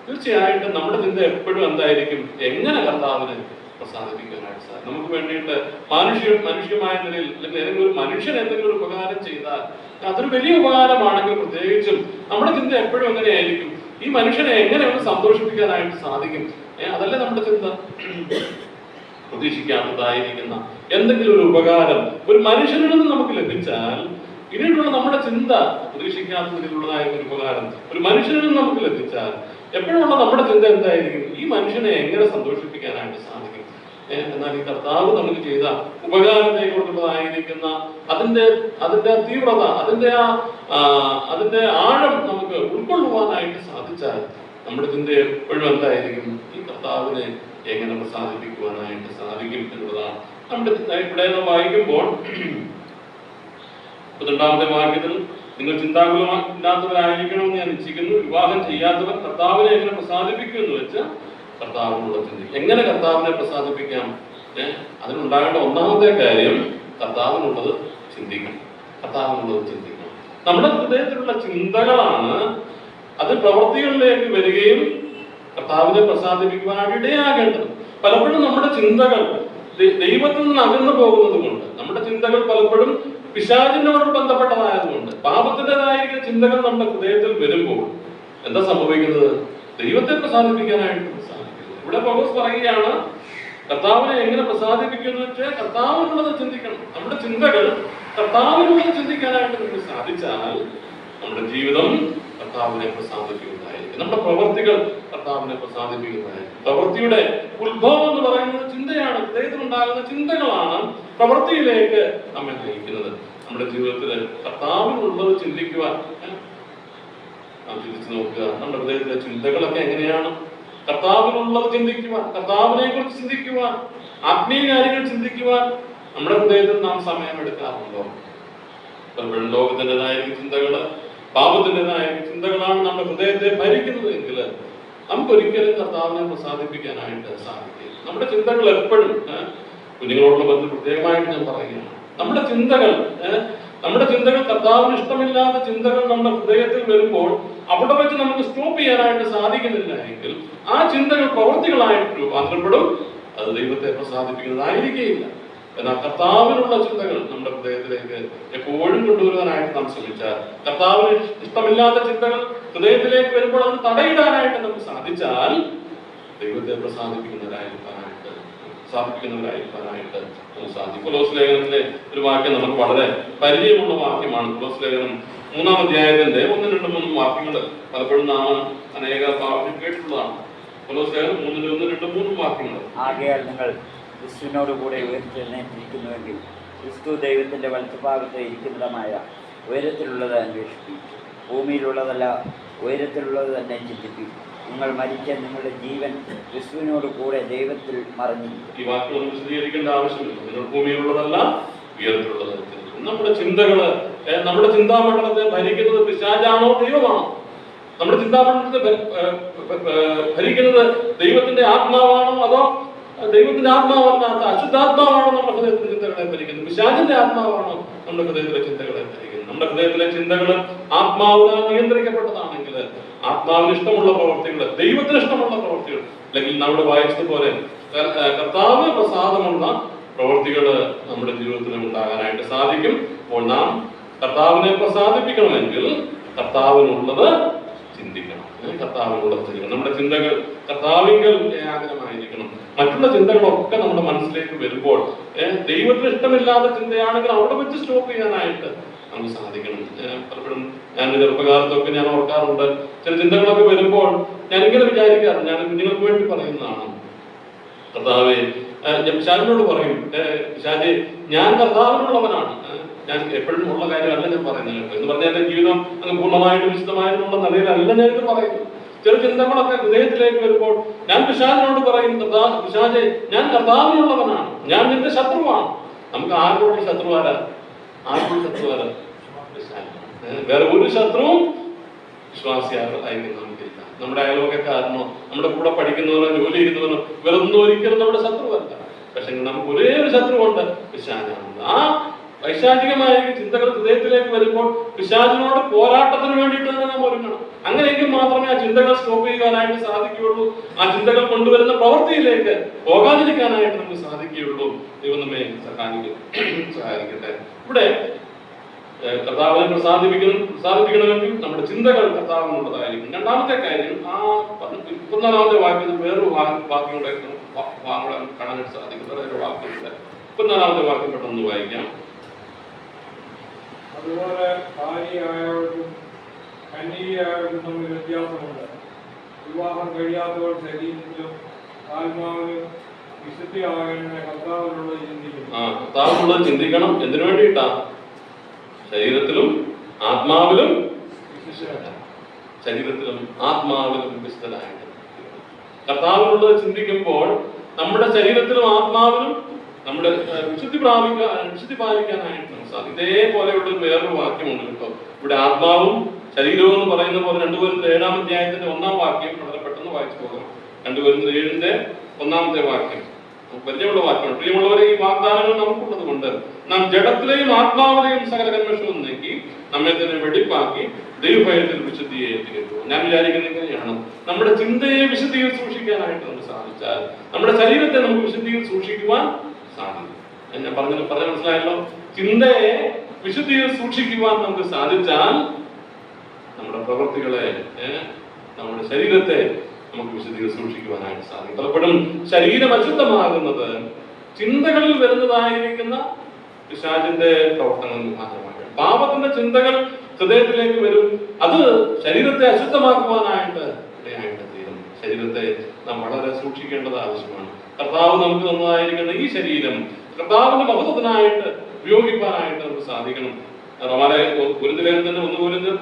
തീർച്ചയായിട്ടും നമ്മുടെ ചിന്ത എപ്പോഴും എന്തായിരിക്കും? എങ്ങനെ കർത്താവിനെ പ്രസാദിപ്പിക്കാനായിട്ട് സാധിക്കും. നമുക്ക് വേണ്ടിയിട്ട് മനുഷ്യമായ നിലയിൽ, അല്ലെങ്കിൽ ഏതെങ്കിലും ഒരു മനുഷ്യൻ എന്തെങ്കിലും ഒരു ഉപകാരം ചെയ്താൽ അതൊരു വലിയ ഉപകാരമാണെങ്കിൽ പ്രത്യേകിച്ചും നമ്മുടെ ചിന്ത എപ്പോഴും എങ്ങനെയായിരിക്കും? ഈ മനുഷ്യനെ എങ്ങനെ ഒന്ന് സന്തോഷിപ്പിക്കാനായിട്ട് സാധിക്കും? അതല്ലേ നമ്മുടെ ചിന്ത. പ്രതീക്ഷിക്കാത്തതായിരിക്കുന്ന എന്തെങ്കിലും ഒരു ഉപകാരം ഒരു മനുഷ്യനിൽ നിന്ന് നമുക്ക് ലഭിച്ചാൽ പിന്നീടുള്ള നമ്മുടെ ചിന്ത പ്രതീക്ഷിക്കാത്ത രീതിയിലുള്ളതായ ഒരു ഉപകാരം ഒരു മനുഷ്യനിൽ നിന്ന് നമുക്ക് ലഭിച്ചാൽ എപ്പോഴുള്ള നമ്മുടെ ചിന്ത എന്തായിരിക്കും? ഈ മനുഷ്യനെ എങ്ങനെ സന്തോഷിപ്പിക്കാനായിട്ട് സാധിക്കും? എന്നാൽ ഈ കർത്താവ് നമുക്ക് ചെയ്ത ഉപകാരത്തെ കുറിച്ചുള്ളതായിരിക്കുന്ന അതിന്റെ തീവ്രത, അതിന്റെ ആഴം നമുക്ക് ഉൾക്കൊള്ളുവാനായിട്ട് സാധിച്ചാൽ നമ്മുടെ ചിന്ത എപ്പോഴും എന്തായിരിക്കും? ഈ കർത്താവിനെ എങ്ങനെ പ്രസാദിപ്പിക്കുവാനായിട്ട് സാധിക്കും എന്നുള്ളതാണ് നമ്മുടെ ചിന്ത. ഇവിടെ നാം വായിക്കുമ്പോൾ 12-ാമത്തെ വാക്യത്തിൽ, നിങ്ങൾ ചിന്താകുലമില്ലാത്തവരായിരിക്കണമെന്ന് ഞാൻ ഇച്ഛിക്കുന്നു. വിവാഹം ചെയ്യാത്തവർ കർത്താവിനെ എങ്ങനെ പ്രസാദിപ്പിക്കും എന്ന് വെച്ച് കർത്താവിനുള്ള ചിന്തിക്കും. എങ്ങനെ കർത്താവിനെ പ്രസാദിപ്പിക്കാം? അതിനുണ്ടാകേണ്ട ഒന്നാമത്തെ കാര്യം കർത്താവിനുള്ളത് ചിന്തിക്കണം. നമ്മുടെ ഹൃദയത്തിലുള്ള ചിന്തകളാണ് അത് പ്രവൃത്തികളിലേക്ക് വരികയും കർത്താവിനെ പ്രസാദിപ്പിക്കുവാനായിട്ട് ഇടയാകേണ്ടത്. പലപ്പോഴും നമ്മുടെ ചിന്തകൾ ദൈവത്തിൽ നിന്ന് അകന്നു പോകുന്നത് കൊണ്ട്, നമ്മുടെ ചിന്തകൾ പലപ്പോഴും പിശാചിനോട് ബന്ധപ്പെട്ടതായതുകൊണ്ട് പാപത്തിൻ്റെതായിരിക്കുന്ന ചിന്തകൾ നമ്മുടെ ഹൃദയത്തിൽ വരുമ്പോൾ എന്താ സംഭവിക്കുന്നത്? ദൈവത്തെ പ്രസാദിപ്പിക്കാനായിട്ട് സാധിക്കുന്നത്. ഇവിടെ പൗലോസ് പറയുകയാണ്, കർത്താവിനെ എങ്ങനെ പ്രസാദിപ്പിക്കുന്നു വെച്ചാൽ കർത്താവിനുള്ളത് ചിന്തിക്കണം. നമ്മുടെ ചിന്തകൾ കർത്താവിനുള്ളത് ചിന്തിക്കാനായിട്ട് നമുക്ക് സാധിച്ചാൽ നമ്മുടെ ജീവിതം കർത്താവിനെ പ്രസാദിപ്പിക്കുന്നതായിരിക്കും. നമ്മുടെ പ്രവൃത്തികൾ കർത്താവിനെ പ്രസാദിപ്പിക്കുന്നതായിരിക്കും. പ്രവൃത്തിയുടെ ഉത്ഭവം എന്ന് പറയുന്നത് ചിന്തയാണ്. ഹൃദയത്തിലുണ്ടാകുന്ന ചിന്തകളാണ് പ്രവൃത്തിയിലേക്ക് നമ്മെ നയിക്കുന്നത്. നമ്മുടെ ജീവിതത്തിൽ കർത്താവിനുള്ളത് ചിന്തിക്കുവാൻ നാം ചിന്തിച്ചു നോക്കുക. നമ്മുടെ ഹൃദയത്തിലെ ചിന്തകളൊക്കെ എങ്ങനെയാണ്? കർത്താവിനുള്ളത് ചിന്തിക്കുവാൻ, കർത്താവിനെ കുറിച്ച് ചിന്തിക്കുവാൻ, ആത്മീയ കാര്യങ്ങൾ ചിന്തിക്കുവാൻ നമ്മുടെ ഹൃദയത്തിൽ നാം സമയമെടുക്കാറുണ്ടോ? പലപ്പോഴും ലോകത്തിൻ്റെതായിരിക്കും ചിന്തകള്, പാപത്തിൻ്റെതായിരിക്കും ചിന്തകളാണ് നമ്മുടെ ഹൃദയത്തെ ഭരിക്കുന്നത് എങ്കിൽ നമുക്കൊരിക്കലും കർത്താവിനെ പ്രസാദിപ്പിക്കാനായിട്ട് സാധിക്കില്ല. നമ്മുടെ ചിന്തകൾ എപ്പോഴും, കുഞ്ഞുങ്ങളോടുള്ള ബന്ധം പ്രത്യേകമായിട്ട് ഞാൻ പറയുകയാണ്, നമ്മുടെ ചിന്തകൾ കർത്താവിന് ഇഷ്ടമില്ലാത്ത ചിന്തകൾ നമ്മുടെ ഹൃദയത്തിൽ വരുമ്പോൾ അവിടെ വെച്ച് നമുക്ക് സ്റ്റോപ്പ് ചെയ്യാനായിട്ട് സാധിക്കുന്നില്ല എങ്കിൽ ആ ചിന്തകൾ പ്രവൃത്തികളായിട്ട് രൂപാന്തരപ്പെടും. അത് ദൈവത്തെ പ്രസാദിപ്പിക്കുന്നതായിരിക്കില്ല. എന്നാൽ കർത്താവിനുള്ള ചിന്തകൾ നമ്മുടെ ഹൃദയത്തിലേക്ക് എപ്പോഴും കൊണ്ടുവരുവാനായിട്ട് നാം ശ്രമിച്ചാൽ, കർത്താവിന് ഇഷ്ടമില്ലാത്ത ചിന്തകൾ ഹൃദയത്തിലേക്ക് വരുമ്പോൾ അത് തടയിടാനായിട്ട് നമുക്ക് സാധിച്ചാൽ ദൈവത്തെ പ്രസാദിപ്പിക്കുന്നവരായിരിക്കാനായിട്ട് നമുക്ക് സാധിക്കും. കൊലോസ് ലേഖനത്തിലെ ഒരു വാക്യം നമുക്ക് വളരെ പരിചയമുള്ള വാക്യമാണ്. കൊലോസ് ലേഖനം 3-ാം അധ്യായത്തിന്റെ 1, 2, 3 വാക്യങ്ങൾ പലപ്പോഴും നാം അനേക പ്രാവശ്യം കേട്ടിട്ടുള്ളതാണ്. കൊലോസ് ലേഖനം 3-ൽ 1, 2, 3 വാക്യങ്ങൾ. ആകയാൽ നിങ്ങൾ ക്രിസ്തുവിനോട് കൂടെ ഉയർത്തെഴുന്നേറ്റിരിക്കുന്നുവെങ്കിൽ ക്രിസ്തു ദൈവത്തിന്റെ വലത്തുഭാഗത്ത് ഇരിക്കുന്നതുമായ ഉയരത്തിലുള്ളത് അന്വേഷിക്കും. ഭൂമിയിലുള്ളതല്ല, ഉയരത്തിലുള്ളത് തന്നെ ചിന്തിക്കും. നിങ്ങൾ മരിച്ച നിങ്ങളുടെ ജീവൻ ക്രിസ്തുവിനോട് കൂടെ ദൈവത്തിൽ മറിഞ്ഞിരിക്കും. ഈ വാക്കുകൾ വിശദീകരിക്കേണ്ട ആവശ്യമില്ല. നിങ്ങൾ ഭൂമിയിലുള്ളതല്ല, ഉയരത്തിലുള്ളത്. നമ്മുടെ ചിന്തകള്, നമ്മുടെ ചിന്താമണ്ഡലത്തെ ഭരിക്കുന്നത് പിശാചാണോ ദൈവമാണോ? നമ്മുടെ ചിന്താമണ്ഡലത്തെ ഭരിക്കുന്നത് ദൈവത്തിന്റെ ആത്മാവാണോ അതോ ദൈവത്തിന്റെ ആത്മാവല്ലാത്ത അശുദ്ധാത്മാവാണോ നമ്മുടെ ഹൃദയത്തിലെ ചിന്തകളെ ഭരിക്കുന്നത്? പിശാചിന്റെ ആത്മാവാണോ നമ്മുടെ ഹൃദയത്തിലെ ചിന്തകളെ ഭരിക്കുന്നത്? നമ്മുടെ ഹൃദയത്തിലെ ചിന്തകൾ ആത്മാവിനാൽ നിയന്ത്രിക്കപ്പെട്ടതാണെങ്കിൽ ആത്മാവിന് ഇഷ്ടമുള്ള പ്രവർത്തികൾ, ദൈവത്തിന് ഇഷ്ടമുള്ള പ്രവർത്തികൾ, അല്ലെങ്കിൽ നമ്മൾ വായിച്ചതുപോലെ കർത്താവ് പ്രസാദമുള്ള പ്രവർത്തികൾ നമ്മുടെ ജീവിതത്തിൽ ഉണ്ടാകാനായിട്ട് സാധിക്കും. അപ്പോൾ നാം കർത്താവിനെ പ്രസാദിപ്പിക്കണമെങ്കിൽ കർത്താവിനുള്ളത് ചിന്തിക്കണം. കർത്താവിനുള്ളത് ചിന്തിക്കണം. നമ്മുടെ ചിന്തകൾ കർത്താവിങ്കൽ ഏകാഗ്രമായിരിക്കണം. മറ്റുള്ള ചിന്തകളൊക്കെ നമ്മുടെ മനസ്സിലേക്ക് വരുമ്പോൾ ദൈവത്തിന് ഇഷ്ടമില്ലാത്ത ചിന്തയാണെങ്കിൽ അവിടെ വെച്ച് സ്റ്റോപ്പ് ചെയ്യാനായിട്ട് നമുക്ക് സാധിക്കണം. പലപ്പോഴും ഞാൻ ചെറുപ്പകാലത്തൊക്കെ ഞാൻ ഓർക്കാറുണ്ട്, ചില ചിന്തകളൊക്കെ വരുമ്പോൾ ഞാൻ ഇങ്ങനെ വിചാരിക്കാറുണ്ട്, ഞാൻ കുഞ്ഞുങ്ങൾക്ക് വേണ്ടി പറയുന്നതാണ്, കർത്താവേ, പിശാചിനോട് പറയും, പിശാചേ ഞാൻ കർത്താവിനുള്ളവനാണ്, ഞാൻ എപ്പോഴും ഉള്ള കാര്യമല്ല ഞാൻ പറയുന്നത് കേട്ടോ എന്ന് പറഞ്ഞാൽ എന്റെ ജീവിതം അങ്ങ് പൂർണ്ണമായിട്ടും വിശദമായിട്ടുള്ള നിലയിലല്ല ഞാൻ ഇത് പറയുന്നത്. ചില ചിന്തകളൊക്കെ ഹൃദയത്തിലേക്ക് വരുമ്പോൾ ഞാൻ പിശാചിനോട് പറയും, പിശാചേ ഞാൻ കർത്താവിനുള്ളവനാണ്, ഞാൻ നിന്റെ ശത്രുവാണ്. നമുക്ക് ആരോട് ശത്രുവാരാ? വേറെ ഒരു ശത്രുവും വിശ്വാസിയായിരിക്കും നമുക്കില്ല. നമ്മുടെ അയൽവക്കക്കാരനോ നമ്മുടെ കൂടെ പഠിക്കുന്നവനോ ജോലി ചെയ്യുന്നവനോ വേറൊന്നും ഒരിക്കലും നമ്മുടെ ശത്രുവല്ല. പക്ഷെ നമുക്ക് ഒരേ ഒരു ശത്രുവുണ്ട്, പിശാചാണ്. ആ പൈശാചികമായ ചിന്തകൾ ഹൃദയത്തിലേക്ക് വരുമ്പോൾ പിശാചിനോട് പോരാട്ടത്തിന് വേണ്ടിയിട്ട് തന്നെ നാം ഒരുങ്ങണം. അങ്ങനെയെങ്കിൽ മാത്രമേ ആ ചിന്തകൾ സ്റ്റോപ്പ് ചെയ്യുവാനായിട്ട് സാധിക്കുകയുള്ളൂ. ആ ചിന്തകൾ കൊണ്ടുവരുന്ന പ്രവൃത്തിയിലേക്ക് പോകാതിരിക്കാനായിട്ട് നമുക്ക് സാധിക്കുകയുള്ളൂ. ദൈവം നമ്മെ സഹായിക്കട്ടെ. ഇവിടെ കർത്താവിനെ പ്രസാദിപ്പിക്കണമെങ്കിൽ നമ്മുടെ ചിന്തകൾ കർത്താവിനുള്ളതായിരിക്കും. രണ്ടാമത്തെ കാര്യം, ആ 14-ാമത്തെ വാക്യത്തിൽ വേറൊരു വാക്യം കൂടെ കാണാനായിട്ട് സാധിക്കും. വേറൊരു വാക്യമില്ല. 14-ാമത്തെ വാക്യം പെട്ടെന്ന് വായിക്കാം. അതുപോലെ ഭാര്യയായവർക്കും കന്യകയായവർക്കും തമ്മിൽ വ്യത്യാസമുണ്ട്. വിവാഹം കഴിയാത്തവർ ശരീരത്തിലും ആത്മാവിലും വിശുദ്ധിയാകേണ്ട കർത്താവിനുള്ളത് ചിന്തിക്കണം. കർത്താവിനുള്ളത് ചിന്തിക്കണം. എന്തിനു വേണ്ടിയിട്ടാ? ശരീരത്തിലും ആത്മാവിലും വിശുദ്ധരായിട്ട്. കർത്താവിനുള്ളത് ചിന്തിക്കുമ്പോൾ നമ്മുടെ ശരീരത്തിലും ആത്മാവിലും നമ്മുടെ വിശുദ്ധി പാലിക്കാനായിട്ട് നമുക്ക് സാധിക്കും. ഇതേപോലെയുള്ള വേറൊരു വാക്യമുണ്ട് കേട്ടോ. ഇവിടെ ആത്മാവും ശരീരവും എന്ന് പറയുന്ന പോലെ 2 കൊരിന്ത്യർ 7-ാം അധ്യായത്തിന്റെ 1-ാം വാക്യം വളരെ പെട്ടെന്ന് വായിച്ചു പോകണം. 2 കൊരിന്ത്യർ 7-ന്റെ 1-ാമത്തെ വാക്യം പരിചയമുള്ള വാക്യമാണ്. പ്രിയമുള്ളവരെ, ഈ വാഗ്ദാനങ്ങൾ നമുക്കുള്ളത് കൊണ്ട് നാം ജഡത്തിലെയും ആത്മാവിലെയും സകല കന്മഷവും നീക്കി നമ്മെ തന്നെ വെടിപ്പാക്കി ദൈവഭയത്തിൽ വിശുദ്ധിയെ എത്തിക്കുന്നു. ഞാൻ വിചാരിക്കുന്നത് ഇങ്ങനെയാണ്, നമ്മുടെ ചിന്തയെ വിശുദ്ധിയിൽ സൂക്ഷിക്കാനായിട്ട് നമുക്ക് സാധിച്ചാൽ നമ്മുടെ ശരീരത്തെ നമുക്ക് വിശുദ്ധിയിൽ സൂക്ഷിക്കുവാൻ സാധിക്കും. ഞാൻ പറഞ്ഞ മനസ്സിലായല്ലോ. ചിന്തയെ വിശുദ്ധിയെ സൂക്ഷിക്കുവാൻ നമുക്ക് സാധിച്ചാൽ നമ്മുടെ പ്രവൃത്തികളെ, നമ്മുടെ ശരീരത്തെ നമുക്ക് വിശുദ്ധിയെ സൂക്ഷിക്കുവാനായിട്ട് സാധിക്കും. പലപ്പോഴും ശരീരം അശുദ്ധമാകുന്നത് ചിന്തകളിൽ വരുന്നതായിരിക്കുന്ന പിശാചിന്റെ പ്രവർത്തനങ്ങൾ മുഖാന്തരമായിട്ട്. പാപത്തിന്റെ ചിന്തകൾ ഹൃദയത്തിലേക്ക് വരും. അത് ശരീരത്തെ അശുദ്ധമാക്കുവാനായിട്ട് ഇടയായിട്ട് തീരും. ശരീരത്തെ നാം വളരെ സൂക്ഷിക്കേണ്ടത് ആവശ്യമാണ്. കർത്താവ് നമുക്ക് തന്നതായിരിക്കുന്ന ഈ ശരീരം കർത്താവിന്റെ മഹത്വത്തിനായിട്ട് ഉപയോഗിക്കാനായിട്ട് നമുക്ക് സാധിക്കണം. ഗുരുതിലേഖനത്തിന്റെ 1 കൊരിന്ത്യർ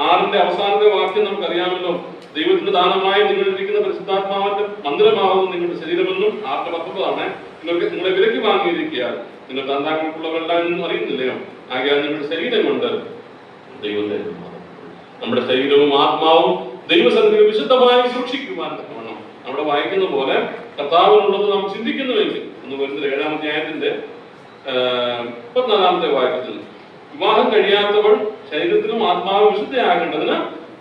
6 അവസാനത്തെ വാക്യം നമുക്കറിയാമല്ലോ. ദൈവത്തിന്റെ ദാനമായി നിങ്ങളിരിക്കുന്ന പരിശുദ്ധാത്മാവിന്റെ മന്ദിരമാകുന്നു നിങ്ങളുടെ ശരീരമെന്നും 6:19 നിങ്ങളെ വിലക്ക് വാങ്ങിയിരിക്കുകയാൽ നിങ്ങൾ താന്താക്കൾക്കുള്ളവരെല്ലാം അറിയുന്നില്ലയോ? ആകയാൽ നിങ്ങളുടെ ശരീരം കൊണ്ട് ദൈവത്തെ, നമ്മുടെ ശരീരവും ആത്മാവും ദൈവസന്നിധിയിൽ വിശുദ്ധമായി സൂക്ഷിക്കുവാൻ തക്കവണ്ണം നമ്മുടെ വായിക്കുന്ന പോലെ കർത്താവിനുള്ളത് നാം ചിന്തിക്കുന്നുവെങ്കിൽ 1 കൊരിന്ത്യർ 7 അധ്യായത്തിന്റെ 34 വാക്യത്തിൽ വിവാഹം കഴിയാത്തവൾ ശരീരത്തിനും ആത്മാവും വിശുദ്ധയാകേണ്ടതിന്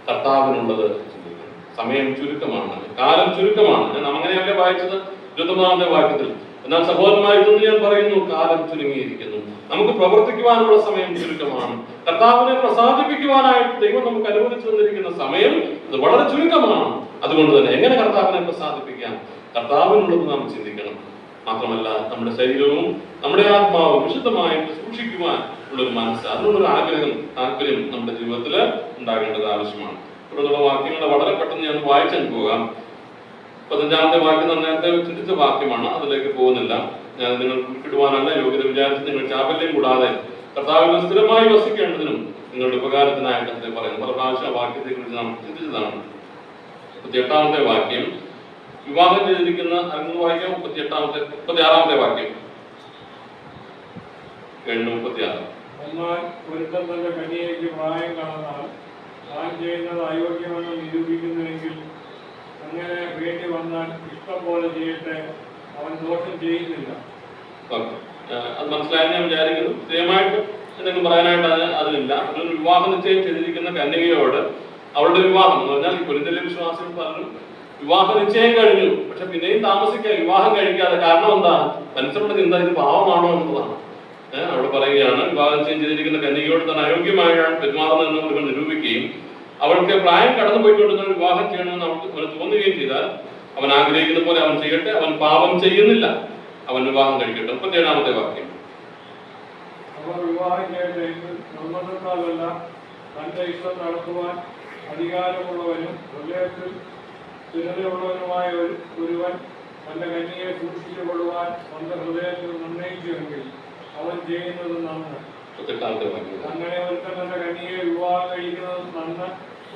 കർത്താവിനുള്ളത് ചിന്തിക്കണം. സമയം ചുരുക്കമാണ്, കാലം ചുരുക്കമാണ്. നാം അങ്ങനെയല്ലേ വായിച്ചത് 21 വാക്യത്തിൽ. എന്നാൽ സഹോദരന്മാർ, ഇതൊന്നും ഞാൻ പറയുന്നു, കാലം ചുരുങ്ങിയിരിക്കുന്നു. നമുക്ക് പ്രവർത്തിക്കുവാനുള്ള സമയം ചുരുക്കമാണ്. കർത്താവിനെ പ്രസാദിപ്പിക്കുവാനായിട്ട് ദൈവം നമുക്ക് അനുവദിച്ചു തന്നിരിക്കുന്ന സമയം അത് വളരെ ചുരുക്കമാണ്. അതുകൊണ്ട് തന്നെ എങ്ങനെ കർത്താവിനെ പ്രസാദിപ്പിക്കാം? കർത്താവിനുള്ളത് നാം ചിന്തിക്കണം. മാത്രമല്ല നമ്മുടെ ശരീരവും നമ്മുടെ ആത്മാവും വിശുദ്ധമായിട്ട് സൂക്ഷിക്കുവാൻ ഉള്ളൊരു മനസ്സ്, അതിനുള്ളൊരു ആഗ്രഹം, താല്പര്യം നമ്മുടെ ജീവിതത്തിൽ ഉണ്ടാകേണ്ടത് ആവശ്യമാണ്. തുടർന്നുള്ള വാക്യങ്ങൾ വളരെ പെട്ടെന്ന് ഞാൻ വായിച്ചാൽ പോകാം. 15 വാക്യം നേരത്തെ ചിന്തിച്ച വാക്യമാണ്, അതിലേക്ക് പോകുന്നില്ല. ഞാൻ നിങ്ങൾ ഉൾപ്പെടുവാനല്ല യോഗ്യത വിചാരിച്ച് നിങ്ങൾ ചാപല്യം കൂടാതെ കർത്താവിനെ സ്ഥിരമായി വസിക്കേണ്ടതിനും നിങ്ങളുടെ ഉപകാരത്തിനായിട്ട് അദ്ദേഹം പറയുന്നു. പല പ്രാവശ്യം ആ വാക്യത്തെ കുറിച്ച് നാം ചിന്തിച്ചതാണ്. 38 വാക്യം വിവാഹം ചെയ്തിരിക്കുന്ന വാക്യം. 36 വാക്യം 7:36. എന്നാൽ ഒരുത്തൻ തന്റെ കന്യകയ്ക്ക് പ്രായം കടന്നാൽ താൻ ചെയ്യുന്നത് അയോഗ്യമെന്ന് നിരൂപിക്കുന്നുവെങ്കിൽ അങ്ങനെ വേണ്ടി വന്നാൽ ഇഷ്ടം പോലെ ചെയ്യട്ടെ, അവൻ ദോഷം ചെയ്യുന്നില്ല. അത് മനസ്സിലായെന്ന് ഞാൻ വിചാരിക്കുന്നു. സ്ഥിരമായിട്ട് എന്തെങ്കിലും പറയാനായിട്ട് അതിലില്ല. ഒരു വിവാഹ നിശ്ചയം ചെയ്തിരിക്കുന്ന കന്യകയോട് അവളുടെ വിവാഹം എന്ന് പറഞ്ഞാൽ ഈ കൊരിന്ത്യയിലെ വിശ്വാസികൾ പലരും വിവാഹ നിശ്ചയം കഴിഞ്ഞു, പക്ഷെ പിന്നെയും താമസിക്കാൻ വിവാഹം കഴിക്കാതെ. കാരണം എന്താ? മനുഷ്യരുടെ ചിന്ത ഇത് പാവമാണോ എന്നുള്ളതാണ്. അവിടെ പറയുകയാണ്, വിവാഹ നിശ്ചയം ചെയ്തിരിക്കുന്ന കന്യകയോട് തന്നെ അയോഗ്യമായാണ് പെരുമാറുന്നതെന്ന് ഒരുവൻ നിരൂപിക്കുകയും അവൾക്ക് പ്രായം കടന്നു പോയിക്കൊണ്ടിരുന്ന വിവാഹം ചെയ്യണമെന്ന് അവന് തോന്നുകയും ചെയ്താൽ അവൻ ആഗ്രഹിക്കുന്ന പോലെ അവൻ ചെയ്യട്ടെ, അവൻ പാപം ചെയ്യുന്നില്ല, അവൻ വിവാഹം കഴിക്കട്ടെ. 37 വാക്യം. അവർ വിവാഹം ചെയ്യട്ടെ, നിർബന്ധത്താലല്ല, തന്റെ ഇഷ്ടം നടത്തുവാൻ അധികാരമുള്ളവനും ഹൃദയത്തിൽ സ്ഥിരതയുള്ളവനുമായ ഒരുവൻ തന്റെ കന്യയെ സൂക്ഷിച്ചു കൊള്ളുവാൻ സ്വന്തം ഹൃദയത്തിൽ നിർണയിക്കുമെങ്കിൽ അവൻ ചെയ്യുന്നത് നന്ന്. 38 വാക്യം. അങ്ങനെ ഒരുത്തൻ തന്റെ കന്യയെ വിവാഹം കഴിക്കുന്നത് നന്ന്,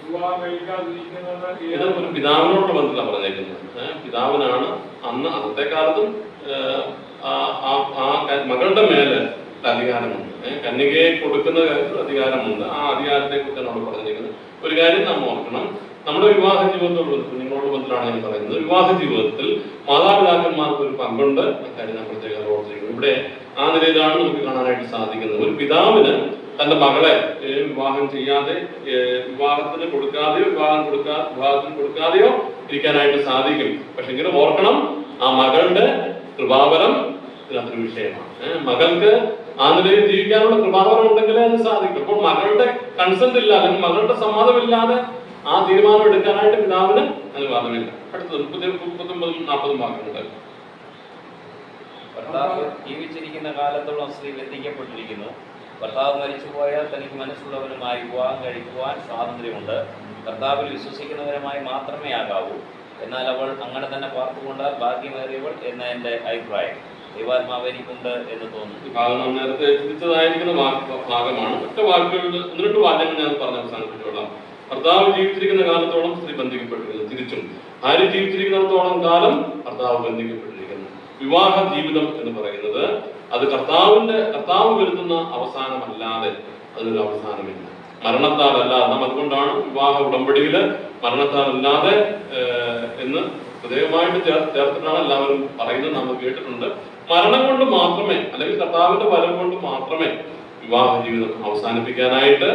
വിവാഹം കഴിക്കാതിരിക്കുന്നത് ഇത് ഒരു പിതാവിനോടുള്ള ബന്ധത്തിലാണ് പറഞ്ഞേക്കുന്നത്. പിതാവിനാണ് അന്ന് അന്നത്തെ കാലത്തും ആ മകളുടെ മേലെ അധികാരമുണ്ട്. കന്യകയെ കൊടുക്കുന്ന കാര്യത്തിൽ അധികാരമുണ്ട്. ആ അധികാരത്തെ കുറിച്ചാണ് അവിടെ പറഞ്ഞിരിക്കുന്നത്. ഒരു കാര്യം നാം ഓർക്കണം, നമ്മുടെ വിവാഹ ജീവിതത്തോട് നിങ്ങളോട് ബന്ധത്തിലാണ് ഞാൻ പറയുന്നത്. വിവാഹ ജീവിതത്തിൽ മാതാപിതാക്കന്മാർക്ക് ഒരു പങ്കുണ്ട്. കാര്യം ഞാൻ പ്രത്യേകം ഓർത്തിരിക്കുന്നു. ഇവിടെ ആ നിലയിലാണ് നമുക്ക് കാണാനായിട്ട് സാധിക്കുന്നത്. ഒരു പിതാവിന് തന്റെ മകളെ വിവാഹം ചെയ്യാതെ, വിവാഹത്തിന് കൊടുക്കാതെയോ ഇരിക്കാനായിട്ട് സാധിക്കും. പക്ഷെ ഇങ്ങനെ ഓർക്കണം, ആ മകളുടെ കൃപാവരം അതൊരു വിഷയമാണ്. മകൾക്ക് ആ നിലയിൽ ജീവിക്കാനുള്ള കൃപാവരം ഉണ്ടെങ്കിലേ അത് സാധിക്കും. അപ്പോൾ മകളുടെ കൺസെന്റ് ഇല്ല, അല്ലെങ്കിൽ മകളുടെ സമ്മതമില്ലാതെ ആ തീരുമാനം എടുക്കാനായിട്ട് പിതാവിന് അനുവാദമില്ല. അടുത്തത് 39-40 വാക്യങ്ങളുണ്ട്. ഭർത്താവ് ജീവിച്ചിരിക്കുന്ന കാലത്തോളം സ്ത്രീ ബന്ധിക്കപ്പെട്ടിരിക്കുന്നു. ഭർത്താവ് മരിച്ചുപോയാൽ തനിക്ക് മനസ്സുള്ളവനുമായി വിവാഹം കഴിക്കുവാൻ സ്വാതന്ത്ര്യമുണ്ട്. കർത്താവിൽ വിശ്വസിക്കുന്നവരുമായി മാത്രമേ ആകാവൂ. എന്നാൽ അവൾ അങ്ങനെ തന്നെ പാർത്തുകൊണ്ടാൽ ഭാഗ്യമേറിയവൾ എന്ന എൻ്റെ അഭിപ്രായം. ദൈവാത്മാവ് എനിക്കുണ്ട് എന്ന് തോന്നുന്നു. ഈ ഭാഗം നാം നേരത്തെ ചിന്തിച്ചതായിരിക്കുന്ന ഭാഗമാണ്. മറ്റു വാക്കുകളിൽ 1-2 വാക്യങ്ങൾ ഞാൻ പറഞ്ഞ് അവസാനിപ്പിച്ചോളാം. ഭർത്താവ് ജീവിച്ചിരിക്കുന്ന കാലത്തോളം സ്ത്രീ ബന്ധിക്കപ്പെട്ടിരിക്കുന്നു. തിരിച്ചും ഭാര്യ ജീവിച്ചിരിക്കുന്നിടത്തോളം കാലം ഭർത്താവ് ബന്ധിക്കപ്പെട്ടിരിക്കുന്നു. വിവാഹ ജീവിതം എന്ന് പറയുന്നത് അത് കർത്താവ് വരുത്തുന്ന അവസാനമല്ലാതെ അതിനൊരു അവസാനമില്ല. മരണത്താലല്ല. നാം അതുകൊണ്ടാണ് വിവാഹ ഉടമ്പടിയില് മരണത്താലല്ലാതെ എന്ന് ഹൃദയമായിട്ട് ചേർത്തിട്ടാണ് എല്ലാവരും പറയുന്നത്. നമ്മൾ കേട്ടിട്ടുണ്ട്. മരണം കൊണ്ട് മാത്രമേ, അല്ലെങ്കിൽ കർത്താവിന്റെ വരം കൊണ്ട് മാത്രമേ വിവാഹ ജീവിതം അവസാനിപ്പിക്കാനായിട്ട്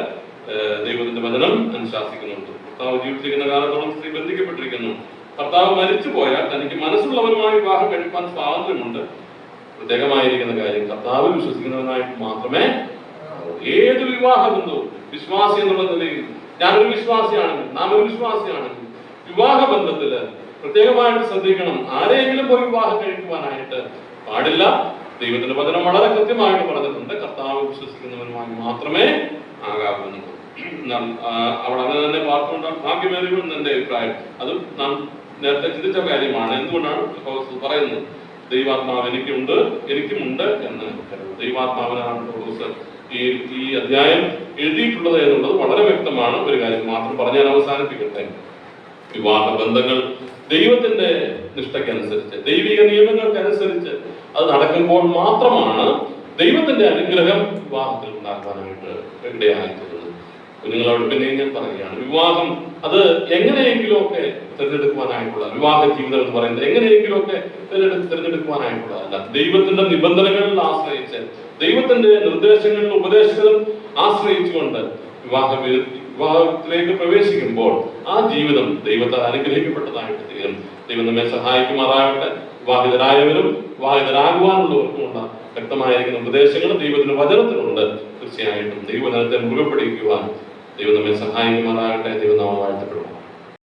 ദൈവത്തിന്റെ വചനം അനുശാസിക്കുന്നുണ്ട്. കർത്താവ് ജീവിച്ചിരിക്കുന്ന കാലത്തോളം സ്ത്രീ ബന്ധിക്കപ്പെട്ടിരിക്കുന്നു. കർത്താവ് മരിച്ചു പോയാൽ തനിക്ക് മനസ്സുള്ളവരുമായി വിവാഹം കഴിക്കാൻ സ്വാതന്ത്ര്യമുണ്ട്. പ്രത്യേകമായിരിക്കുന്ന കാര്യം, കർത്താവിൽ വിശ്വസിക്കുന്നവനായിട്ട് മാത്രമേ ഏത് വിവാഹ ബന്ധവും വിശ്വാസി എന്നുള്ള നിലയിൽ ഞാനൊരു വിശ്വാസിയാണെങ്കിൽ, നാം ഒരു വിശ്വാസിയാണെങ്കിൽ, വിവാഹ ബന്ധത്തില് പ്രത്യേകമായിട്ട് ശ്രദ്ധിക്കണം. ആരെങ്കിലും പോയി വിവാഹം കഴിക്കുവാനായിട്ട് പാടില്ല. ദൈവത്തിന്റെ വചനം വളരെ കൃത്യമായിട്ട് പറഞ്ഞിട്ടുണ്ട്, കർത്താവ് വിശ്വസിക്കുന്നവരുമായി മാത്രമേ ആകാവൂ. അവിടെ അങ്ങനെ തന്നെ പാർട്ടുകൊണ്ട് ഭാഗ്യമേറിയെന്ന് എന്റെ അഭിപ്രായം. അതും നാം നേരത്തെ ചിന്തിച്ച കാര്യമാണ്. എന്തുകൊണ്ടാണ് പറയുന്നത്? ദൈവാത്മാവ് എനിക്കുമുണ്ട് എന്ന് ദൈവാത്മാവിനാണ് പൗലോസ് ഈ അധ്യായം എഴുതിയിട്ടുള്ളത് എന്നുള്ളത് വളരെ വ്യക്തമാണ്. ഒരു കാര്യം മാത്രം പറഞ്ഞാൽ അവസാനിപ്പിക്കട്ടെ. വിവാഹ ബന്ധങ്ങൾ ദൈവത്തിന്റെ നിഷ്ഠയ്ക്കനുസരിച്ച്, ദൈവിക നിയമങ്ങൾക്കനുസരിച്ച് അത് നടക്കുമ്പോൾ മാത്രമാണ് ദൈവത്തിന്റെ അനുഗ്രഹം വിവാഹത്തിൽ ഉണ്ടാക്കാനായിട്ട് ഇടയായിട്ടുള്ളത്. കുഞ്ഞുങ്ങളോട് പിന്നെ ഞാൻ പറയുകയാണ്, വിവാഹം അത് എങ്ങനെയെങ്കിലുമൊക്കെ തിരഞ്ഞെടുക്കുവാനായിട്ടുള്ള വിവാഹ ജീവിതം എന്ന് പറയുന്നത് എങ്ങനെയെങ്കിലുമൊക്കെ തിരഞ്ഞെടുക്കുവാനായിട്ടുള്ളതല്ല. ദൈവത്തിന്റെ നിബന്ധനകളിൽ ആശ്രയിച്ച്, ദൈവത്തിന്റെ നിർദ്ദേശങ്ങളിലും ഉപദേശങ്ങളും ആശ്രയിച്ചുകൊണ്ട് വിവാഹത്തിലേക്ക് പ്രവേശിക്കുമ്പോൾ ആ ജീവിതം ദൈവത്താൽ അനുഗ്രഹിക്കപ്പെട്ടതായിട്ട് തീരും. ദൈവം നമ്മെ സഹായിക്കുമാറാകട്ടെ. വിവാഹിതരായവരും വിവാഹിതരാകുവാനുള്ളവർക്കുമുള്ള വ്യക്തമായിരിക്കുന്ന ഉപദേശങ്ങൾ ദൈവത്തിന്റെ വചനത്തിലുണ്ട്. തീർച്ചയായിട്ടും ദൈവവചനത്തെ മുറുകെ പിടിക്കുവാൻ ദൈവം നമ്മെ സഹായിക്കുമാറാകട്ടെ. ദൈവം നാമം വാഴ്ത്തപ്പെടും.